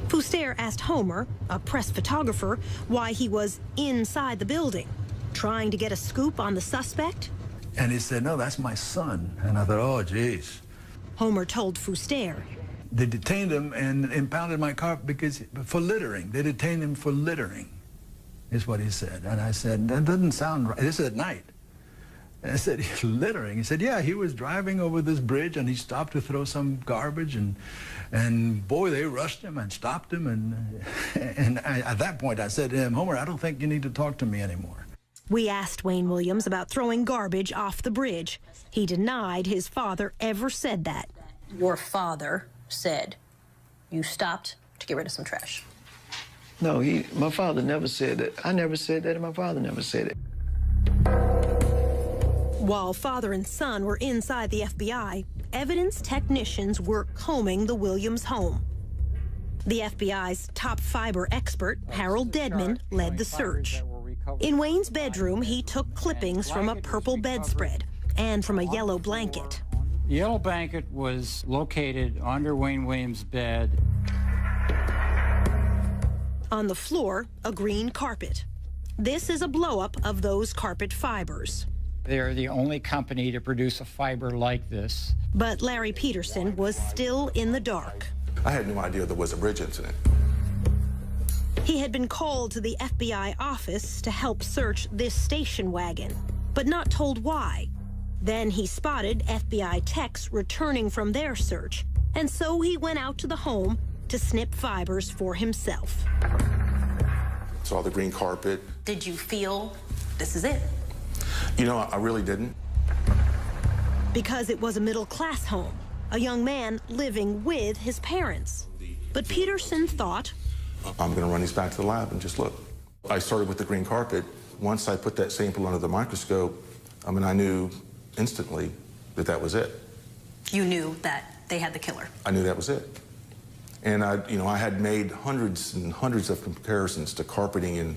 S1: Fuster asked Homer, a press photographer, why he was inside the building, trying to get a scoop on the suspect.
S13: And he said, no, that's my son. And I thought, oh, geez.
S1: Homer told Fuster.
S13: They detained him and impounded my car for littering. They detained him for littering, is what he said. And I said, that doesn't sound right. This is at night. And I said, littering? He said, yeah, he was driving over this bridge and he stopped to throw some garbage and boy, they rushed him and stopped him. And at that point, I said to him, Homer, I don't think you need to talk to me anymore.
S1: We asked Wayne Williams about throwing garbage off the bridge. He denied his father ever said that.
S5: Your father said you stopped to get rid of some trash.
S4: No, my father never said that. I never said that, and my father never said it.
S1: While father and son were inside the FBI, evidence technicians were combing the Williams home. The FBI's top fiber expert, Harold Dedman, led the search. In Wayne's bedroom, he took clippings from a purple bedspread and from a yellow blanket.
S17: The yellow blanket was located under Wayne Williams' bed.
S1: On the floor, a green carpet. This is a blow-up of those carpet fibers.
S17: They're the only company to produce a fiber like this.
S1: But Larry Peterson was still in the dark.
S7: I had no idea there was a bridge incident.
S1: He had been called to the FBI office to help search this station wagon, but not told why. Then he spotted FBI techs returning from their search, and so he went out to the home to snip fibers for himself.
S7: Saw the green carpet.
S5: Did you feel this is it?
S7: You know, I really didn't.
S1: Because it was a middle-class home, a young man living with his parents. But Peterson thought,
S7: I'm going to run these back to the lab and just look. I started with the green carpet. Once I put that sample under the microscope, I mean, I knew instantly that that was it.
S5: You knew that they had the killer.
S7: I knew that was it. And I had made hundreds and hundreds of comparisons to carpeting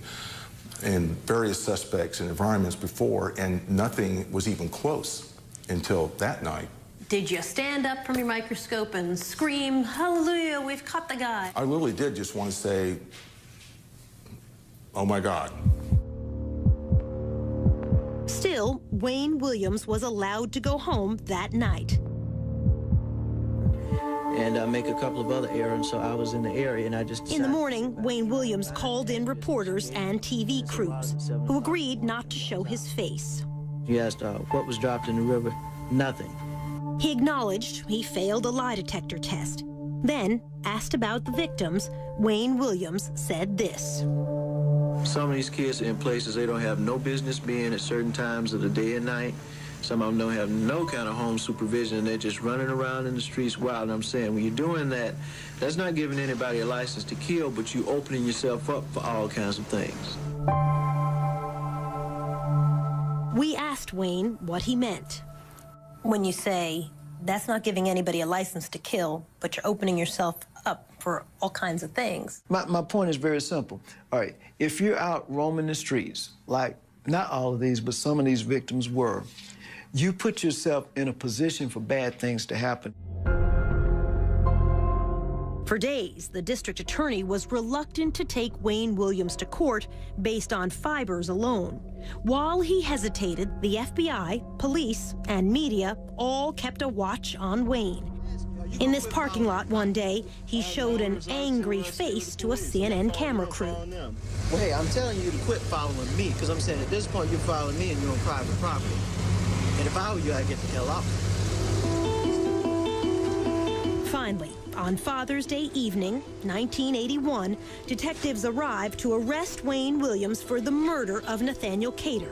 S7: and various suspects and environments before, and nothing was even close until that night.
S5: Did you stand up from your microscope and scream, "Hallelujah, we've caught the guy"?
S7: I literally did just want to say, oh my God.
S1: Still, Wayne Williams was allowed to go home that night.
S4: And make a couple of other errands, so I was in the area, and I just decided.
S1: In the morning, Wayne Williams called in reporters and TV crews, who agreed not to show his face.
S4: He asked what was dropped in the river. Nothing.
S1: He acknowledged he failed a lie detector test. Then, asked about the victims, Wayne Williams said this.
S4: Some of these kids are in places they don't have no business being at certain times of the day and night. Some of them don't have no kind of home supervision, and they're just running around in the streets wild. And I'm saying, when you're doing that, that's not giving anybody a license to kill, but you opening yourself up for all kinds of things.
S1: We asked Wayne what he meant.
S5: When you say, that's not giving anybody a license to kill, but you're opening yourself up for all kinds of things.
S4: My point is very simple. All right, if you're out roaming the streets, like not all of these, but some of these victims were, you put yourself in a position for bad things to happen.
S1: For days, the district attorney was reluctant to take Wayne Williams to court based on fibers alone. While he hesitated, the FBI, police, and media all kept a watch on Wayne. In this parking lot one day, he showed an angry face to a CNN camera crew.
S4: Well, hey, I'm telling you to quit following me, because I'm saying at this point you're following me and you're on private property. And if I were you, I'd get the hell off.
S1: Finally, on Father's Day evening, 1981, detectives arrived to arrest Wayne Williams for the murder of Nathaniel Cater.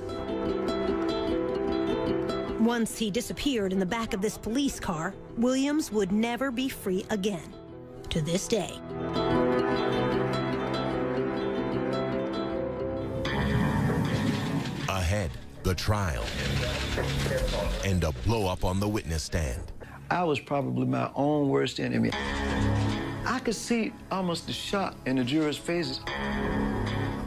S1: Once he disappeared in the back of this police car, Williams would never be free again, to this day.
S10: Ahead, the trial and a blow-up on the witness stand.
S4: I was probably my own worst enemy. I could see almost the shock in the jurors' faces.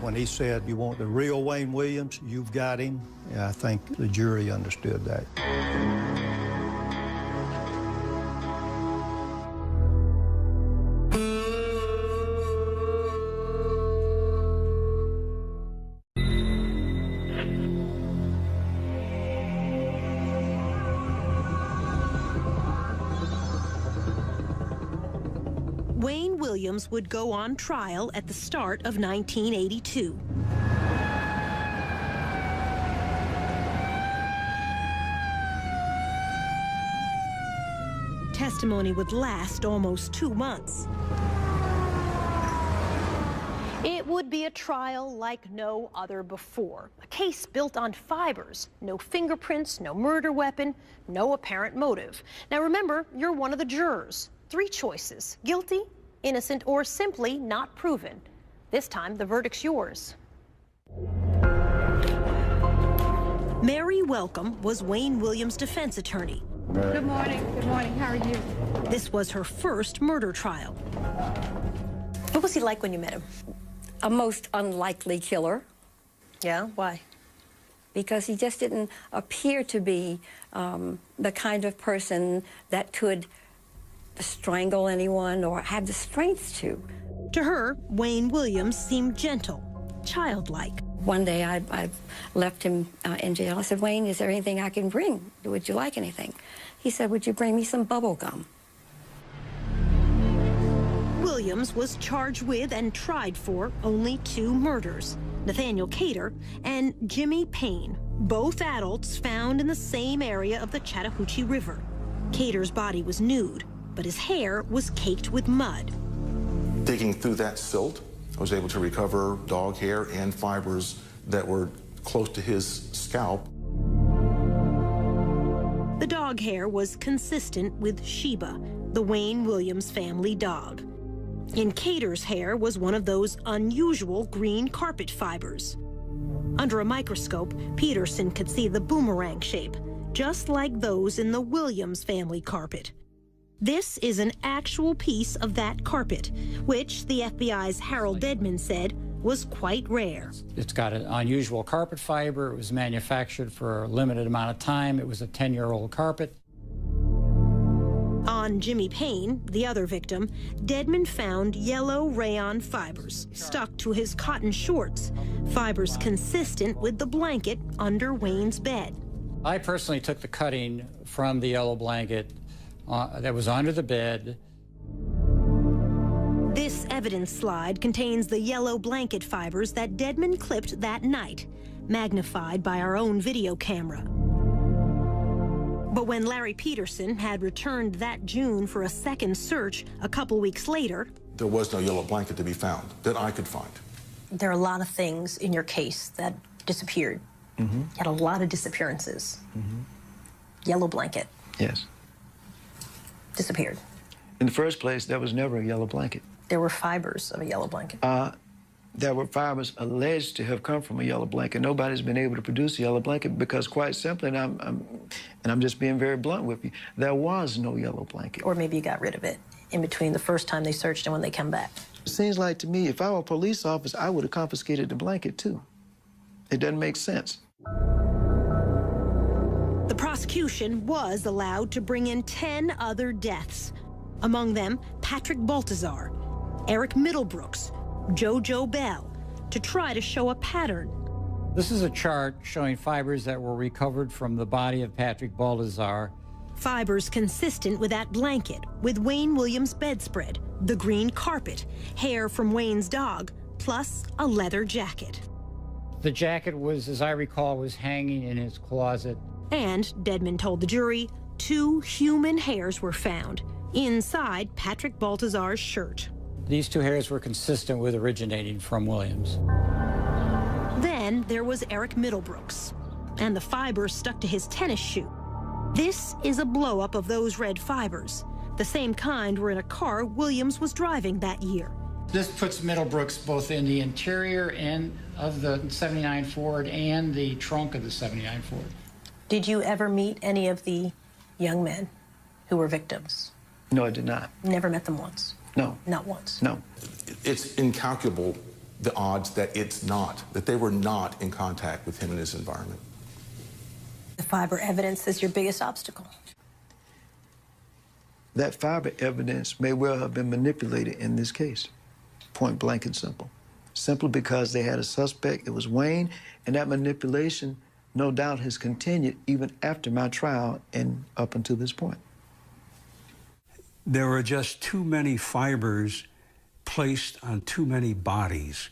S3: When he said, "You want the real Wayne Williams, you've got him," yeah, I think the jury understood that.
S1: Wayne Williams would go on trial at the start of 1982. Testimony would last almost 2 months. It would be a trial like no other before. A case built on fibers, no fingerprints, no murder weapon, no apparent motive. Now remember, you're one of the jurors. 3 choices: guilty, innocent, or simply not proven. This time, the verdict's yours. Mary Welcome was Wayne Williams' defense attorney.
S14: Good morning. Good morning. How are you?
S1: This was her first murder trial.
S5: What was he like when you met him?
S14: A most unlikely killer.
S5: Yeah? Why?
S14: Because he just didn't appear to be the kind of person that could strangle anyone or have the strength to.
S1: To her, Wayne Williams seemed gentle, childlike.
S14: One day I left him in jail. I said, Wayne, is there anything I can bring? Would you like anything? He said, would you bring me some bubble gum?
S1: Williams was charged with and tried for only 2 murders, Nathaniel Cater and Jimmy Payne, both adults found in the same area of the Chattahoochee River. Cater's body was nude, but his hair was caked with mud.
S7: Digging through that silt, I was able to recover dog hair and fibers that were close to his scalp.
S1: The dog hair was consistent with Sheba, the Wayne Williams family dog. In Cater's hair was one of those unusual green carpet fibers. Under a microscope, Peterson could see the boomerang shape, just like those in the Williams family carpet. This is an actual piece of that carpet, which the FBI's Harold Dedman said was quite rare.
S17: It's got an unusual carpet fiber. It was manufactured for a limited amount of time. It was a 10-year-old carpet.
S1: On Jimmy Payne, the other victim, Dedman found yellow rayon fibers stuck to his cotton shorts, fibers consistent with the blanket under Wayne's bed.
S17: I personally took the cutting from the yellow blanket that was under the bed.
S1: This evidence slide contains the yellow blanket fibers that Dedman clipped that night, magnified by our own video camera. But when Larry Peterson had returned that June for a second search a couple weeks later,
S7: There was no yellow blanket to be found that I could find.
S5: There are a lot of things in your case that disappeared. You had a lot of disappearances. Yellow blanket
S4: Yes.
S5: disappeared.
S4: In the first place, there was never a yellow blanket.
S5: There were fibers of a yellow blanket.
S4: There were fibers alleged to have come from a yellow blanket. Nobody's been able to produce a yellow blanket because, quite simply, and I'm just being very blunt with you, there was no yellow blanket.
S5: Or maybe you got rid of it in between the first time they searched and when they come back.
S4: It seems like to me, if I were a police officer, I would have confiscated the blanket too. It doesn't make sense.
S1: the prosecution was allowed to bring in 10 other deaths. Among them, Patrick Baltazar, Eric Middlebrooks, JoJo Bell, to try to show a pattern.
S17: This is a chart showing fibers that were recovered from the body of Patrick Baltazar.
S1: Fibers consistent with that blanket, with Wayne Williams' bedspread, the green carpet, hair from Wayne's dog, plus a leather jacket.
S17: The jacket was, as I recall, was hanging in his closet.
S1: And, Dedman told the jury, 2 human hairs were found inside Patrick Baltazar's shirt.
S17: These 2 hairs were consistent with originating from Williams.
S1: Then there was Eric Middlebrooks, and the fibers stuck to his tennis shoe. This is a blow-up of those red fibers. The same kind were in a car Williams was driving that year.
S17: This puts Middlebrooks both in the interior and of the 79 Ford and the trunk of the 79 Ford.
S5: Did you ever meet any of the young men who were victims?
S4: No, I did not.
S5: Never met them once?
S4: No.
S5: Not once?
S4: No.
S7: It's incalculable, the odds that that they were not in contact with him in his environment.
S5: The fiber evidence is your biggest obstacle.
S4: That fiber evidence may well have been manipulated in this case, point blank and simple. Simply because they had a suspect, it was Wayne, and that manipulation no doubt has continued even after my trial and up until this point.
S6: There were just too many fibers placed on too many bodies.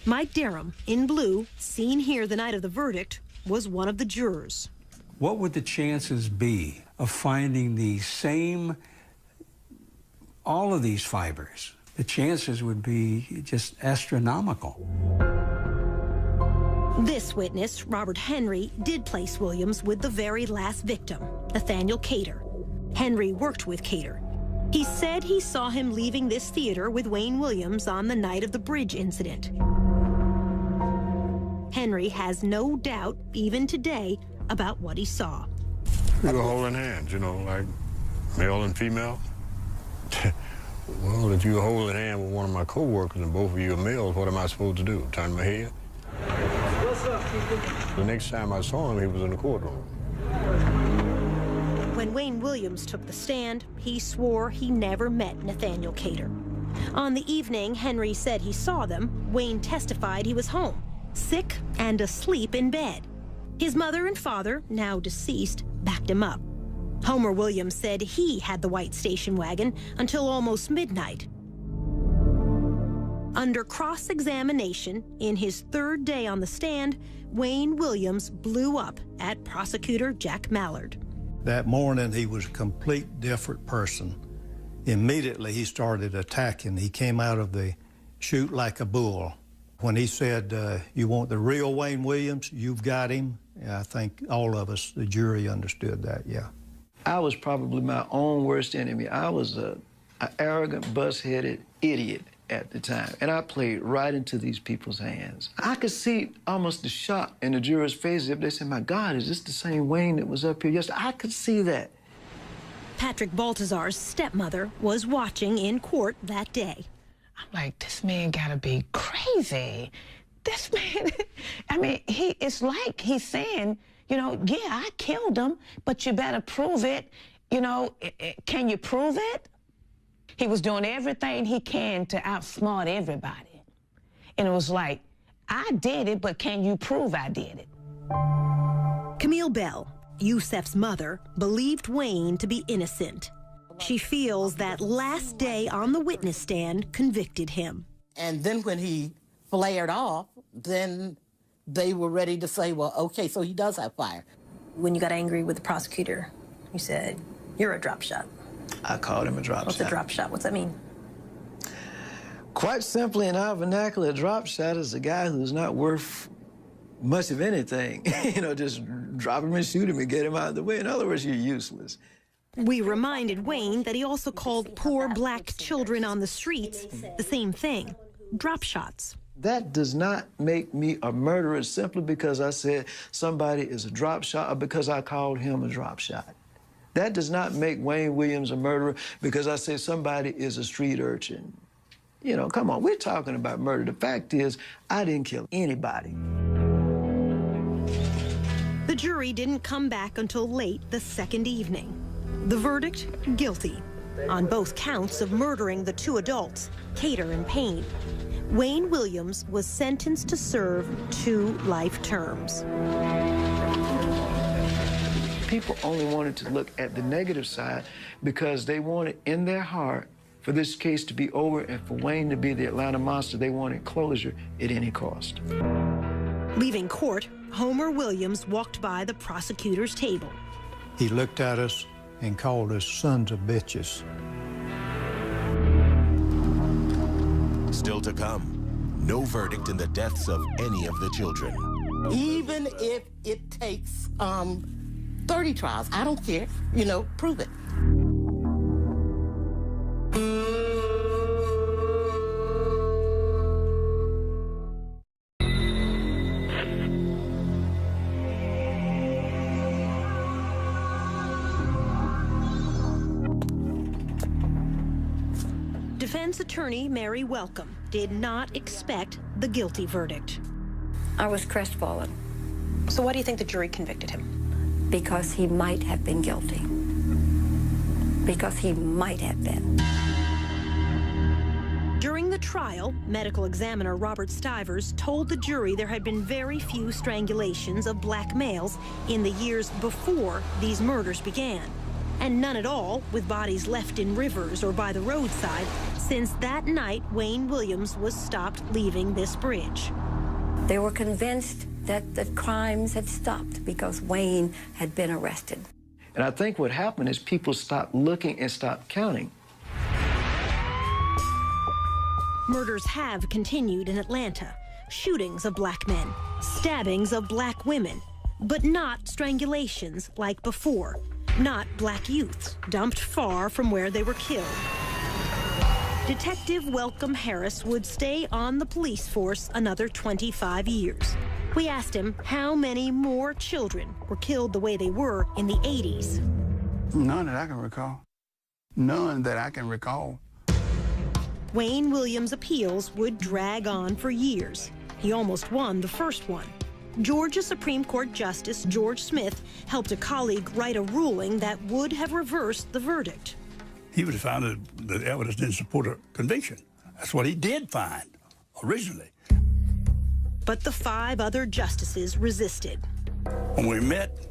S1: Mike Derham, in blue, seen here the night of the verdict, was one of the jurors.
S6: What would the chances be of finding the same, all of these fibers? The chances would be just astronomical.
S1: This witness, Robert Henry, did place Williams with the very last victim, Nathaniel Cater. Henry worked with Cater. He said he saw him leaving this theater with Wayne Williams on the night of the bridge incident. Henry has no doubt, even today, about what he saw.
S11: We were holding hands, you know, like male and female. Well, if you were holding hand with one of my co-workers and both of you are males, what am I supposed to do? Turn my head?
S19: What's up, people?
S11: The next time I saw him, he was in the courtroom.
S1: When Wayne Williams took the stand, he swore he never met Nathaniel Cater. On the evening Henry said he saw them, Wayne testified he was home. sick and asleep in bed. His mother and father, now deceased, backed him up. Homer Williams said he had the white station wagon until almost midnight. Under cross-examination, in his third day on the stand, Wayne Williams blew up at prosecutor Jack Mallard.
S3: That morning, he was a complete different person. Immediately, he started attacking. He came out of the chute like a bull. When he said, you want the real Wayne Williams, you've got him, I think all of us, the jury, understood that, yeah.
S4: I was probably my own worst enemy. I was an arrogant, bus-headed idiot at the time, and I played right into these people's hands. I could see almost the shock in the jurors' faces if they said, my God, is this the same Wayne that was up here yesterday? I could see that.
S1: Patrick Baltazar's stepmother was watching in court that day.
S9: I'm like, this man gotta be crazy. This man, I mean, it's like he's saying, you know, yeah, I killed him, but you better prove it. You know, can you prove it? He was doing everything he can to outsmart everybody. And it was like, I did it, but can you prove I did it?
S1: Camille Bell, Yusef's mother, believed Wayne to be innocent. She feels that last day on the witness stand convicted him.
S20: And then when he flared off, then they were ready to say, well, okay, so he does have fire.
S5: When you got angry with the prosecutor, you said, you're a drop shot.
S4: I called him a drop shot.
S5: What's a drop shot? What's that mean?
S4: Quite simply, in our vernacular, a drop shot is a guy who's not worth much of anything. You know, just drop him and shoot him and get him out of the way. In other words, you're useless.
S1: We reminded Wayne that he also called poor black children on the streets the same thing, drop shots.
S4: That does not make me a murderer simply because I said somebody is a drop shot or because I called him a drop shot. That does not make Wayne Williams a murderer because I say somebody is a street urchin. You know, come on, we're talking about murder. The fact is, I didn't kill anybody.
S1: The jury didn't come back until late the second evening. The verdict, guilty, on both counts of murdering the two adults, Cater and Payne. Wayne Williams was sentenced to serve 2 life terms.
S4: People only wanted to look at the negative side because they wanted in their heart for this case to be over and for Wayne to be the Atlanta monster. They wanted closure at any cost.
S1: Leaving court, Homer Williams walked by the prosecutor's table.
S3: He looked at us and called us sons of bitches.
S10: Still to come, no verdict in the deaths of any of the children.
S20: Even if it takes 30 trials, I don't care. You know, prove it.
S1: Defense attorney Mary Welcome did not expect the guilty verdict.
S14: I was crestfallen.
S5: So why do you think the jury convicted him?
S14: Because he might have been guilty. Because he might have been.
S1: During the trial, medical examiner Robert Stivers told the jury there had been very few strangulations of black males in the years before these murders began, and none at all with bodies left in rivers or by the roadside since that night Wayne Williams was stopped leaving this bridge.
S14: They were convinced that the crimes had stopped because Wayne had been arrested.
S4: And I think what happened is people stopped looking and stopped counting.
S1: Murders have continued in Atlanta. Shootings of black men, stabbings of black women, but not strangulations like before. Not black youths dumped far from where they were killed. Detective Welcome Harris would stay on the police force another 25 years. We asked him how many more children were killed the way they were in the 80s.
S26: None that I can recall. None that I can recall.
S1: Wayne Williams' appeals would drag on for years. He almost won the first one. Georgia Supreme Court Justice George Smith helped a colleague write a ruling that would have reversed the verdict.
S21: He would have found that the evidence didn't support a conviction. That's what he did find originally.
S1: but the 5 other justices resisted.
S21: When we met,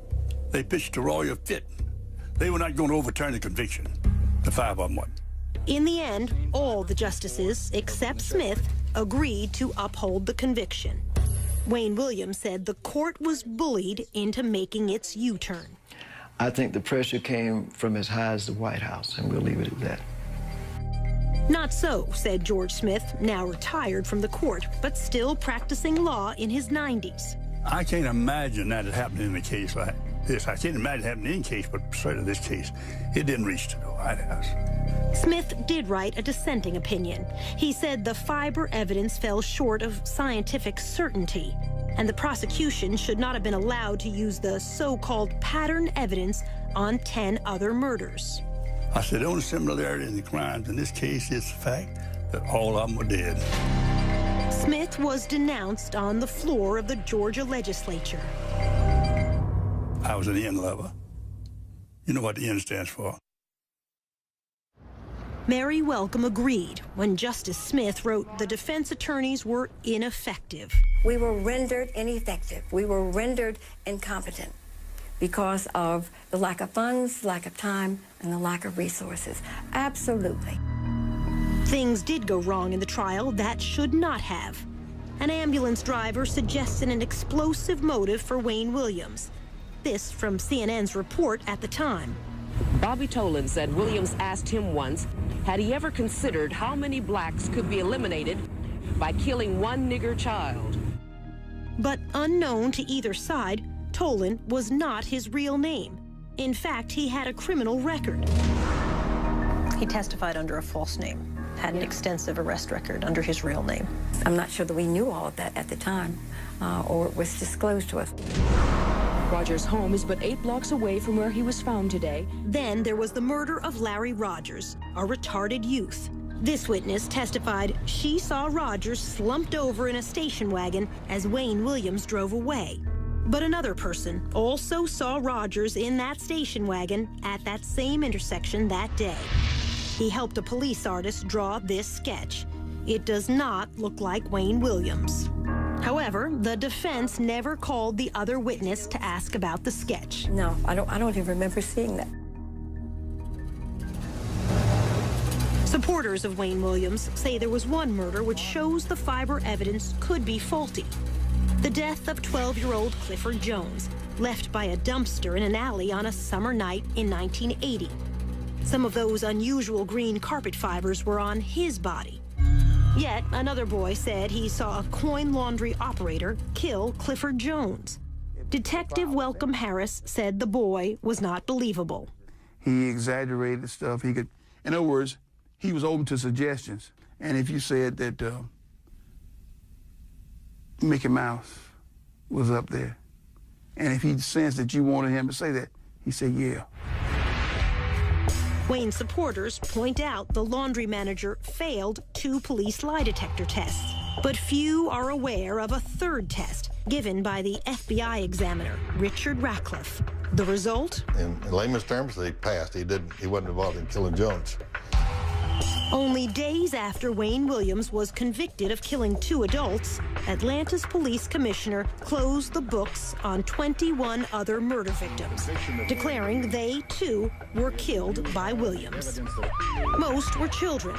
S21: they pitched a royal fit. They were not going to overturn the conviction. The 5 of them would.
S1: In the end, all the justices, except Smith, agreed to uphold the conviction. Wayne Williams said the court was bullied into making its U-turn.
S4: I think the pressure came from as high as the White House, and we'll leave it at that.
S1: Not so, said George Smith, now retired from the court, but still practicing law in his 90s.
S21: I can't imagine that it happened in a case like this. I can't imagine it happened in any case, but certainly this case, it didn't reach to the White House.
S1: Smith did write a dissenting opinion. He said the fiber evidence fell short of scientific certainty, and the prosecution should not have been allowed to use the so-called pattern evidence on 10 other murders.
S21: I said the only similarity in the crimes in this case is the fact that all of them were dead.
S1: Smith was denounced on the floor of the Georgia legislature.
S21: I was an N lover. You know what the N stands for.
S1: Mary Welcome agreed when Justice Smith wrote the defense attorneys were ineffective.
S14: We were rendered ineffective. We were rendered incompetent because of the lack of funds, lack of time, and the lack of resources. Absolutely.
S1: Things did go wrong in the trial that should not have. An ambulance driver suggested an explosive motive for Wayne Williams. This from CNN's report at the time.
S8: Bobby Tolan said Williams asked him once, had he ever considered how many blacks could be eliminated by killing one nigger child?
S1: But unknown to either side, Tolan was not his real name. In fact, he had a criminal record. He testified under a false name, had an extensive arrest record under his real name.
S14: I'm not sure that we knew all of that at the time, or it was disclosed to us.
S8: Rogers' home is but 8 blocks away from where he was found today.
S1: Then there was the murder of Larry Rogers, a retarded youth. This witness testified she saw Rogers slumped over in a station wagon as Wayne Williams drove away. But another person also saw Rogers in that station wagon at that same intersection that day. He helped a police artist draw this sketch. It does not look like Wayne Williams. However, the defense never called the other witness to ask about the sketch.
S14: No, I don't even remember seeing that.
S1: Supporters of Wayne Williams say there was one murder which shows the fiber evidence could be faulty. The death of 12-year-old Clifford Jones, left by a dumpster in an alley on a summer night in 1980. Some of those unusual green carpet fibers were on his body. Yet another boy said he saw a coin laundry operator kill Clifford Jones. Detective Welcome Harris said the boy was not believable.
S12: He exaggerated stuff. In other words, he was open to suggestions. And if you said that Mickey Mouse was up there, and if he sensed that you wanted him to say that, he said, yeah.
S1: Wayne supporters point out the laundry manager failed 2 police lie detector tests, but few are aware of a third test given by the FBI examiner, Richard Ratcliffe. The result?
S2: In layman's terms, he passed. He wasn't involved in killing Jones.
S1: Only days after Wayne Williams was convicted of killing 2 adults, Atlanta's police commissioner closed the books on 21 other murder victims, declaring they, too, were killed by Williams. Most were children,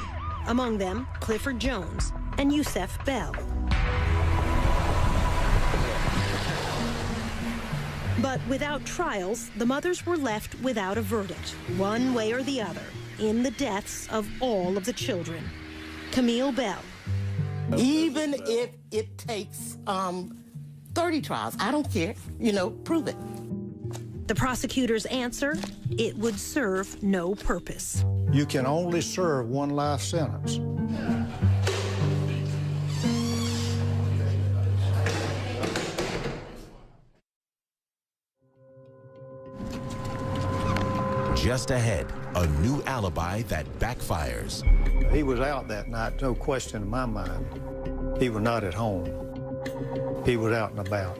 S1: among them Clifford Jones and Yusef Bell. But without trials, the mothers were left without a verdict, one way or the other, in the deaths of all of the children. Camille Bell.
S20: Even if it takes 30 trials, I don't care. Prove it.
S1: The prosecutor's answer, it would serve no purpose.
S3: You can only serve 1 life sentence.
S10: Just ahead, a new alibi that backfires.
S3: He was out that night, no question in my mind. He was not at home. He was out and about.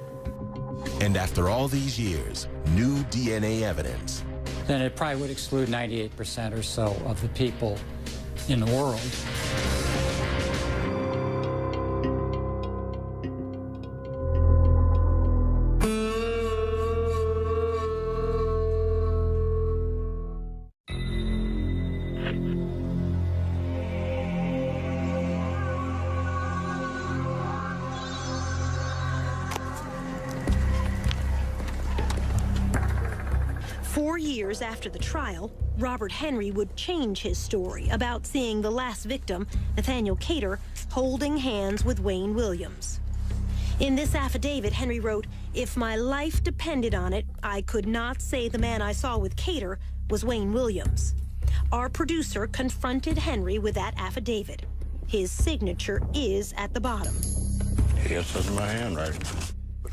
S10: And after all these years, new DNA evidence.
S17: Then it probably would exclude 98% or so of the people in the world.
S1: 4 years after the trial, Robert Henry would change his story about seeing the last victim, Nathaniel Cater, holding hands with Wayne Williams. In this affidavit, Henry wrote, "If my life depended on it, I could not say the man I saw with Cater was Wayne Williams." Our producer confronted Henry with that affidavit. His signature is at the bottom.
S11: Yes, that's my handwriting.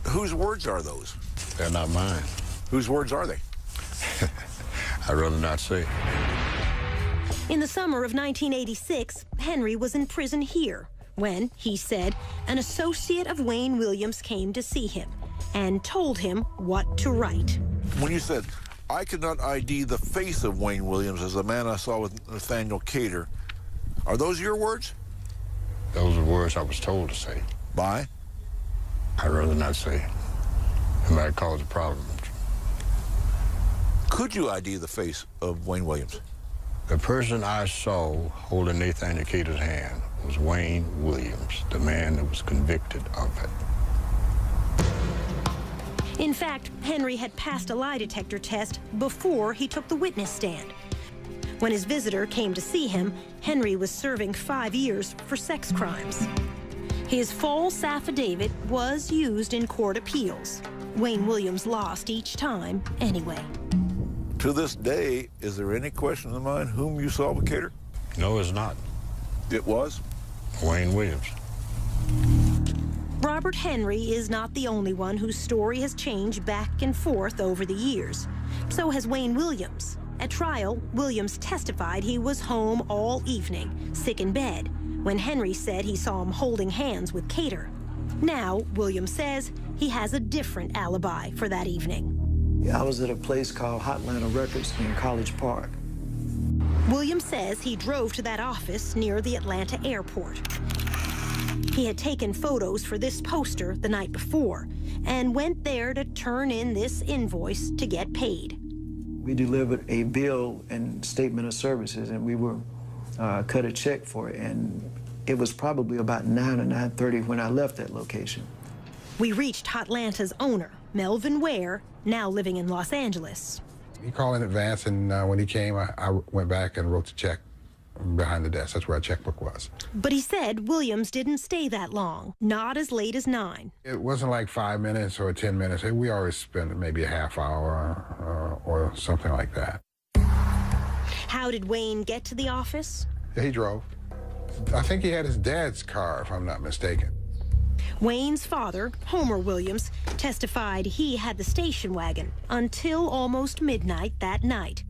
S15: Whose words are those?
S11: They're not mine.
S15: Whose words are they?
S11: I'd rather not say.
S1: In the summer of 1986, Henry was in prison here when, he said, an associate of Wayne Williams came to see him and told him what to write.
S15: When you said, "I could not ID the face of Wayne Williams as the man I saw with Nathaniel Cater," are those your words?
S11: Those are words I was told to say.
S15: By?
S11: I'd rather not say. It might cause a problem.
S15: Could you ID the face of Wayne Williams?
S11: The person I saw holding Nathaniel Cater's hand was Wayne Williams, the man that was convicted of it.
S1: In fact, Henry had passed a lie detector test before he took the witness stand. When his visitor came to see him, Henry was serving 5 years for sex crimes. His false affidavit was used in court appeals. Wayne Williams lost each time anyway.
S15: To this day, is there any question in the mind whom you saw with Cater?
S11: No, it's not.
S15: It was?
S11: Wayne Williams.
S1: Robert Henry is not the only one whose story has changed back and forth over the years. So has Wayne Williams. At trial, Williams testified he was home all evening, sick in bed, when Henry said he saw him holding hands with Cater. Now, Williams says he has a different alibi for that evening.
S4: I was at a place called Hotlanta Records in College Park.
S1: Williams says he drove to that office near the Atlanta airport. He had taken photos for this poster the night before and went there to turn in this invoice to get paid.
S4: We delivered a bill and statement of services, and we were cut a check for it, and it was probably about 9 or 9:30 when I left that location.
S1: We reached Hotlanta's owner, Melvin Ware, now living in Los Angeles.
S16: He called in advance, and when he came, I went back and wrote the check behind the desk. That's where our checkbook was.
S1: But he said Williams didn't stay that long, not as late as 9.
S16: It wasn't like 5 minutes or 10 minutes. We always spent maybe a half hour or something like that.
S1: How did Wayne get to the office?
S16: He drove. I think he had his dad's car, if I'm not mistaken.
S1: Wayne's father, Homer Williams, testified he had the station wagon until almost midnight that night.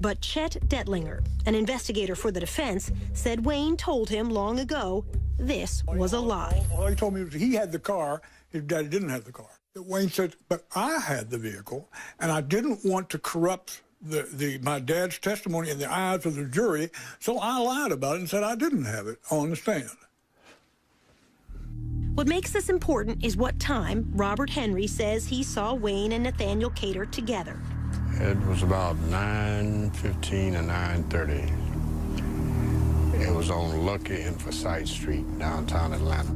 S1: But Chet Detlinger, an investigator for the defense, said Wayne told him long ago this was a lie.
S21: All he told me was he had the car, his daddy didn't have the car. Wayne said, but I had the vehicle, and I didn't want to corrupt my dad's testimony in the eyes of the jury, so I lied about it and said I didn't have it on the stand.
S1: What makes this important is what time Robert Henry says he saw Wayne and Nathaniel Cater together.
S11: It was about 9:15 or 9:30. It was on Lucky and Forsyth Street, downtown Atlanta.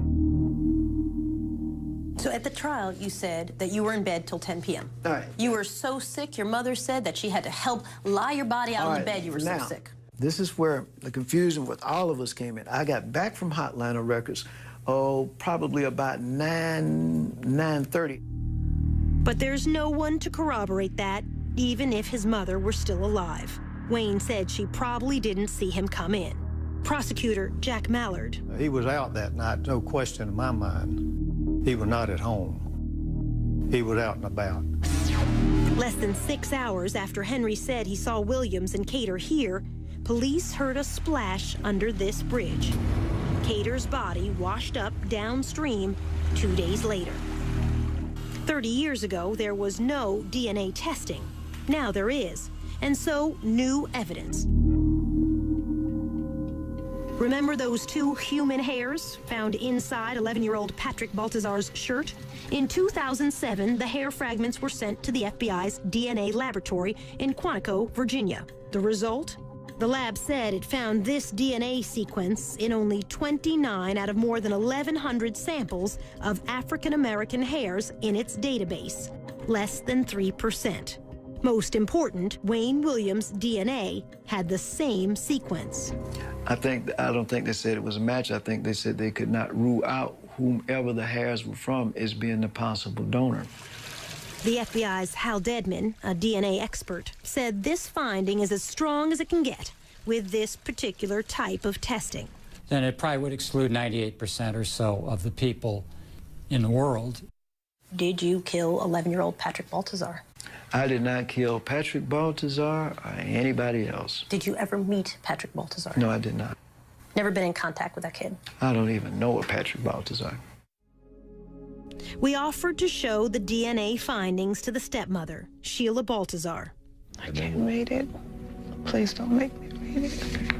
S5: So at the trial, you said that you were in bed till 10 p.m.
S4: All right.
S5: You were so sick, your mother said that she had to help lie your body out of the bed. You were so sick.
S4: This is where the confusion with all of us came in. I got back from Hotlanta Records, probably about 9:30.
S1: But there's no one to corroborate that, even if his mother were still alive. Wayne said she probably didn't see him come in. Prosecutor Jack Mallard.
S3: He was out that night, no question in my mind. He was not at home. He was out and about.
S1: Less than 6 hours after Henry said he saw Williams and Cater here, police heard a splash under this bridge. Cater's body washed up downstream 2 days later. 30 years ago, there was no DNA testing. Now there is, and so new evidence. Remember those 2 human hairs found inside 11-year-old Patrick Baltazar's shirt? In 2007, the hair fragments were sent to the FBI's DNA laboratory in Quantico, Virginia. The result? The lab said it found this DNA sequence in only 29 out of more than 1,100 samples of African-American hairs in its database, less than 3%. Most important, Wayne Williams' DNA had the same sequence.
S4: I don't think they said it was a match. I think they said they could not rule out whomever the hairs were from as being the possible donor.
S1: The FBI's Hal Dedman, a DNA expert, said this finding is as strong as it can get with this particular type of testing.
S13: Then it probably would exclude 98% or so of the people in the world.
S5: Did you kill 11-year-old Patrick Baltazar?
S4: I did not kill Patrick Baltazar or anybody else.
S5: Did you ever meet Patrick Baltazar?
S4: No, I did not.
S5: Never been in contact with that kid?
S4: I don't even know a Patrick Baltazar.
S1: We offered to show the DNA findings to the stepmother, Sheila Baltazar.
S9: I can't read it. Please don't make me read it.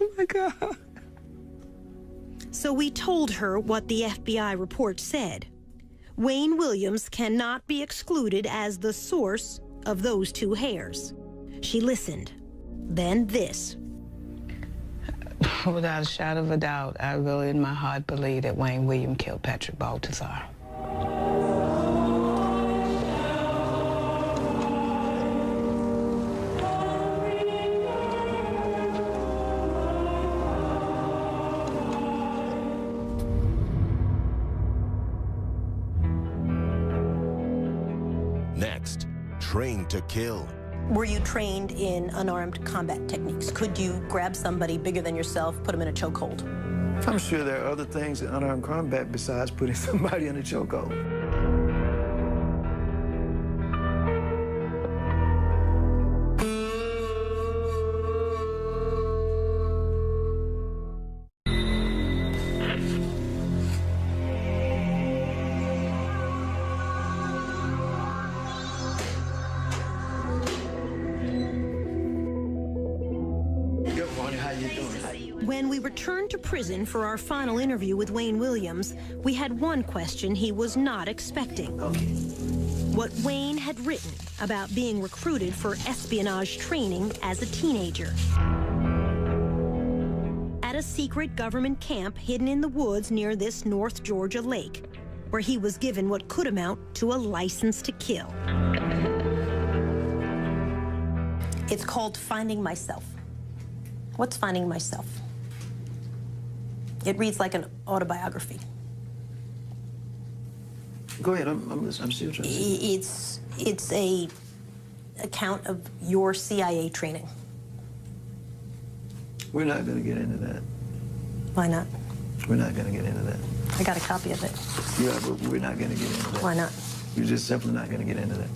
S1: Oh my God. So we told her what the FBI report said. Wayne Williams cannot be excluded as the source of those two hairs. She listened. Then this.
S9: Without a shadow of a doubt, I really in my heart believe that Wayne Williams killed Patrick Baltazar.
S10: Next, train to kill.
S5: Were you trained in unarmed combat techniques? Could you grab somebody bigger than yourself, put them in a chokehold?
S4: I'm sure there are other things in unarmed combat besides putting somebody in a chokehold.
S1: When we returned to prison for our final interview with Wayne Williams, we had one question he was not expecting. What Wayne had written about being recruited for espionage training as a teenager. At a secret government camp hidden in the woods near this North Georgia lake, where he was given what could amount to a license to kill.
S5: It's called Finding Myself. What's Finding Myself? It reads like an autobiography.
S4: Go ahead, I'm still trying to see.
S5: It's a account of your CIA training.
S4: We're not going to get into that.
S5: Why not?
S4: We're not going to get into that.
S5: I got a copy of it.
S4: Yeah, but we're not going to get into that.
S5: Why not?
S4: You're just simply not going to get into that.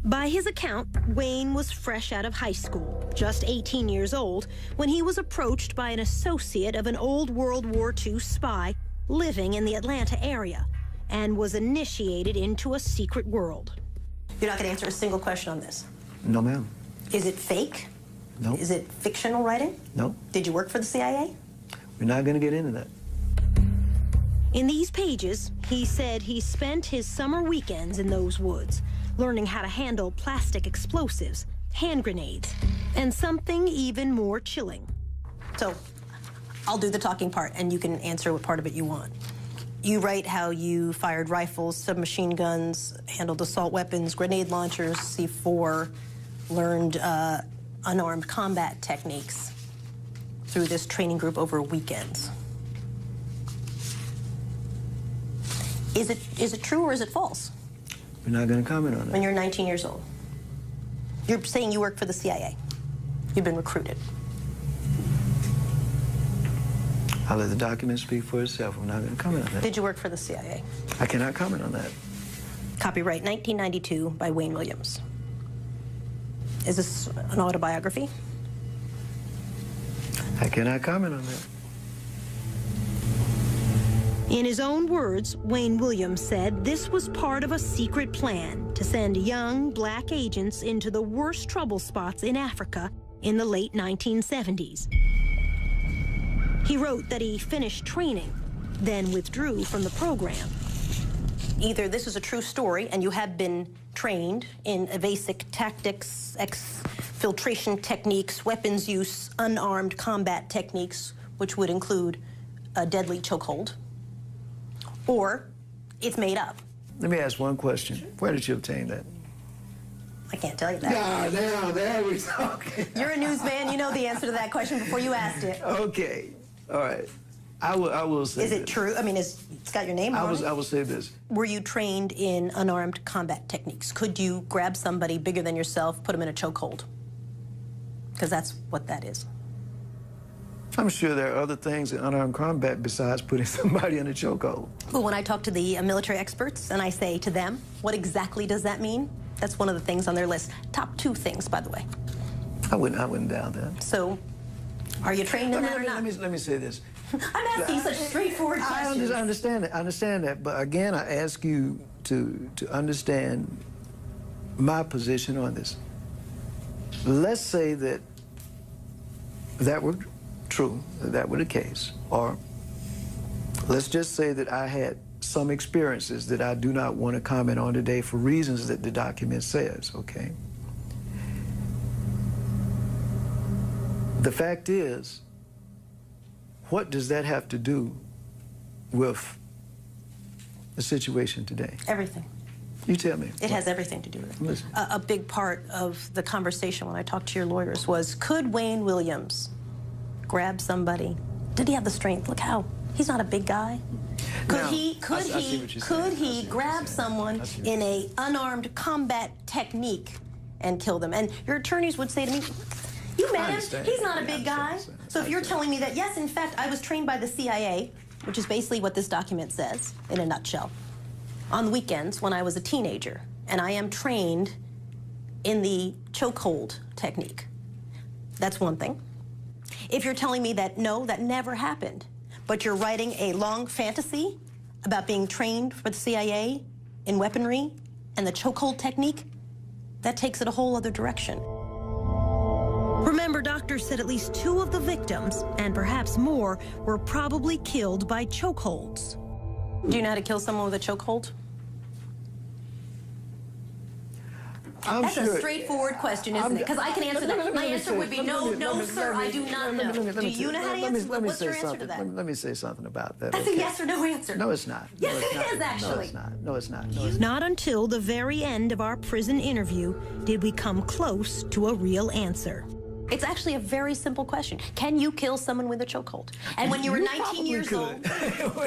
S1: By his account, Wayne was fresh out of high school, just 18 years old, when he was approached by an associate of an old World War II spy living in the Atlanta area and was initiated into a secret world.
S5: You're not going to answer a single question on this?
S4: No, ma'am.
S5: Is it fake?
S4: No.
S5: Is it fictional writing?
S4: No.
S5: Did you work for the CIA?
S4: We're not going to get into that.
S1: In these pages, he said he spent his summer weekends in those woods, learning how to handle plastic explosives, hand grenades, and something even more chilling.
S5: So, I'll do the talking part, and you can answer what part of it you want. You write how you fired rifles, submachine guns, handled assault weapons, grenade launchers, C4, learned unarmed combat techniques through this training group over weekends. Is it true or is it false?
S4: We're not going to comment on that.
S5: When you're 19 years old, you're saying you work for the CIA. You've been recruited.
S4: I'll let the document speak for itself. I'm not going to comment on that.
S5: Did you work for the CIA?
S4: I cannot comment on that.
S5: Copyright 1992 by Wayne Williams. Is this an autobiography?
S4: I cannot comment on that.
S1: In his own words, Wayne Williams said this was part of a secret plan to send young black agents into the worst trouble spots in Africa in the late 1970s. He wrote that he finished training, then withdrew from the program.
S5: Either this is a true story and you have been trained in evasive tactics, filtration techniques, weapons use, unarmed combat techniques, which would include a deadly chokehold, or it's made up.
S4: Let me ask one question. Where did you obtain that?
S5: I can't tell you that.
S4: There we go.
S5: You're a newsman. You know the answer to that question before you asked it.
S4: Okay. All right. I will say
S5: Is it true? I mean, it's got your name on it.
S4: I will say this.
S5: Were you trained in unarmed combat techniques? Could you grab somebody bigger than yourself, put them in a chokehold? Because that's what that is.
S4: I'm sure there are other things in unarmed combat besides putting somebody in a chokehold.
S5: But when I talk to the military experts and I say to them, what exactly does that mean? That's one of the things on their list. Top 2 things, by the way.
S4: I wouldn't doubt that.
S5: So, are you trained in that or not?
S4: Let me say this.
S5: I'm asking such straightforward questions.
S4: I understand that. But again, I ask you to understand my position on this. Let's say that were true, that were the case, or let's just say that I had some experiences that I do not want to comment on today for reasons that the document says, okay? The fact is, what does that have to do with the situation today?
S5: Everything.
S4: You tell me.
S5: It has everything to do with it.
S4: Listen.
S5: A big part of the conversation when I talked to your lawyers was, could Wayne Williams grab somebody? Did he have the strength? Look how, he's not a big guy. Could he grab someone in a unarmed combat technique and kill them? And your attorneys would say to me, you met him, he's not a big guy. So if you're telling me that, yes, in fact, I was trained by the CIA, which is basically what this document says in a nutshell, on the weekends when I was a teenager, and I am trained in the chokehold technique. That's one thing. If you're telling me that, no, that never happened, but you're writing a long fantasy about being trained for the CIA in weaponry and the chokehold technique, that takes it a whole other direction.
S1: Remember, doctors said at least 2 of the victims, and perhaps more, were probably killed by chokeholds.
S5: Do you know how to kill someone with a chokehold? That's a straightforward question, isn't it? Because I can answer that. My answer would be no, sir, I do not know. Do you know how to answer? What's your answer to that?
S4: Let me say something about that.
S5: That's a yes or no answer.
S4: No, it's not.
S5: Yes, it is, actually.
S4: No, it's not.
S1: Not until the very end of our prison interview did we come close to a real answer.
S5: It's actually a very simple question. Can you kill someone with a chokehold? And when you were 19 years old...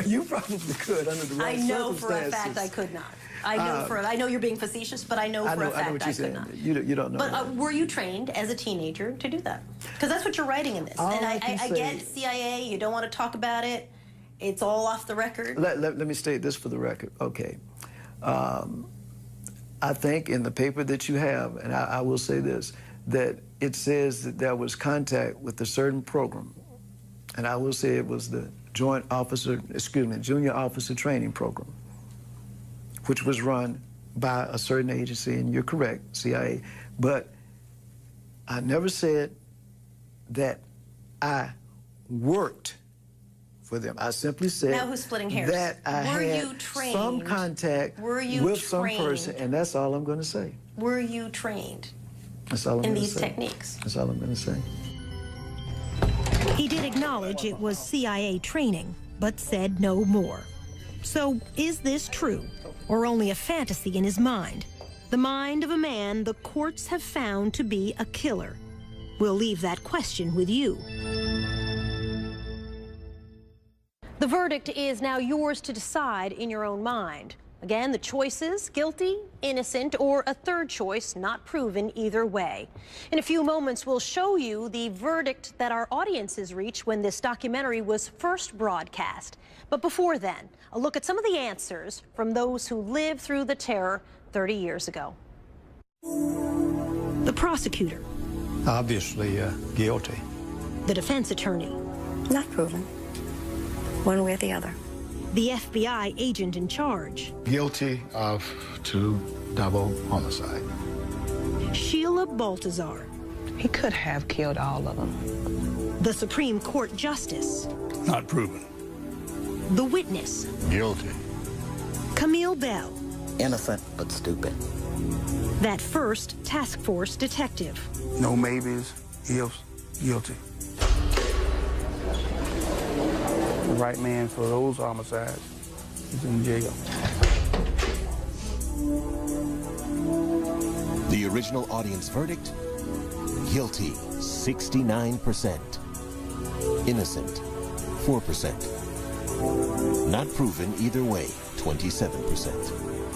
S4: You probably could under the right circumstances.
S5: I know for a fact I could not. I know you're being facetious, but I know for a fact I could not.
S4: You don't know.
S5: But were you trained as a teenager to do that? Because that's what you're writing in this. And I get CIA, you don't want to talk about it. It's all off the record.
S4: Let me state this for the record. Okay. I think in the paper that you have, and I will say this, that it says that there was contact with a certain program. And I will say it was the Junior Officer Training Program, which was run by a certain agency, and you're correct, CIA. But I never said that I worked for them. I simply said
S5: now who's splitting hairs?
S4: That I had some contact with some person, and that's all I'm going to say.
S5: Were you trained
S4: that's all I'm
S5: in
S4: gonna
S5: these
S4: say.
S5: techniques?
S4: That's all I'm going to say.
S1: He did acknowledge it was CIA training, but said no more. So is this true, or only a fantasy in his mind? The mind of a man the courts have found to be a killer. We'll leave that question with you. The verdict is now yours to decide in your own mind. Again, the choices: guilty, innocent, or a third choice not proven either way. In a few moments, we'll show you the verdict that our audiences reached when this documentary was first broadcast. But before then, a look at some of the answers from those who lived through the terror 30 years ago. The prosecutor.
S3: Obviously guilty.
S1: The defense attorney.
S14: Not proven. One way or the other.
S1: The FBI agent in charge.
S26: Guilty of 2 double homicide.
S1: Sheila Baltazar.
S9: He could have killed all of them.
S1: The Supreme Court Justice.
S12: Not proven.
S1: The witness.
S26: Guilty.
S1: Camille Bell.
S20: Innocent but stupid.
S1: That first task force detective.
S12: No maybes, ifs, guilty. The right man for those homicides is in jail.
S10: The original audience verdict? Guilty, 69%. Innocent, 4%. Not proven either way, 27%.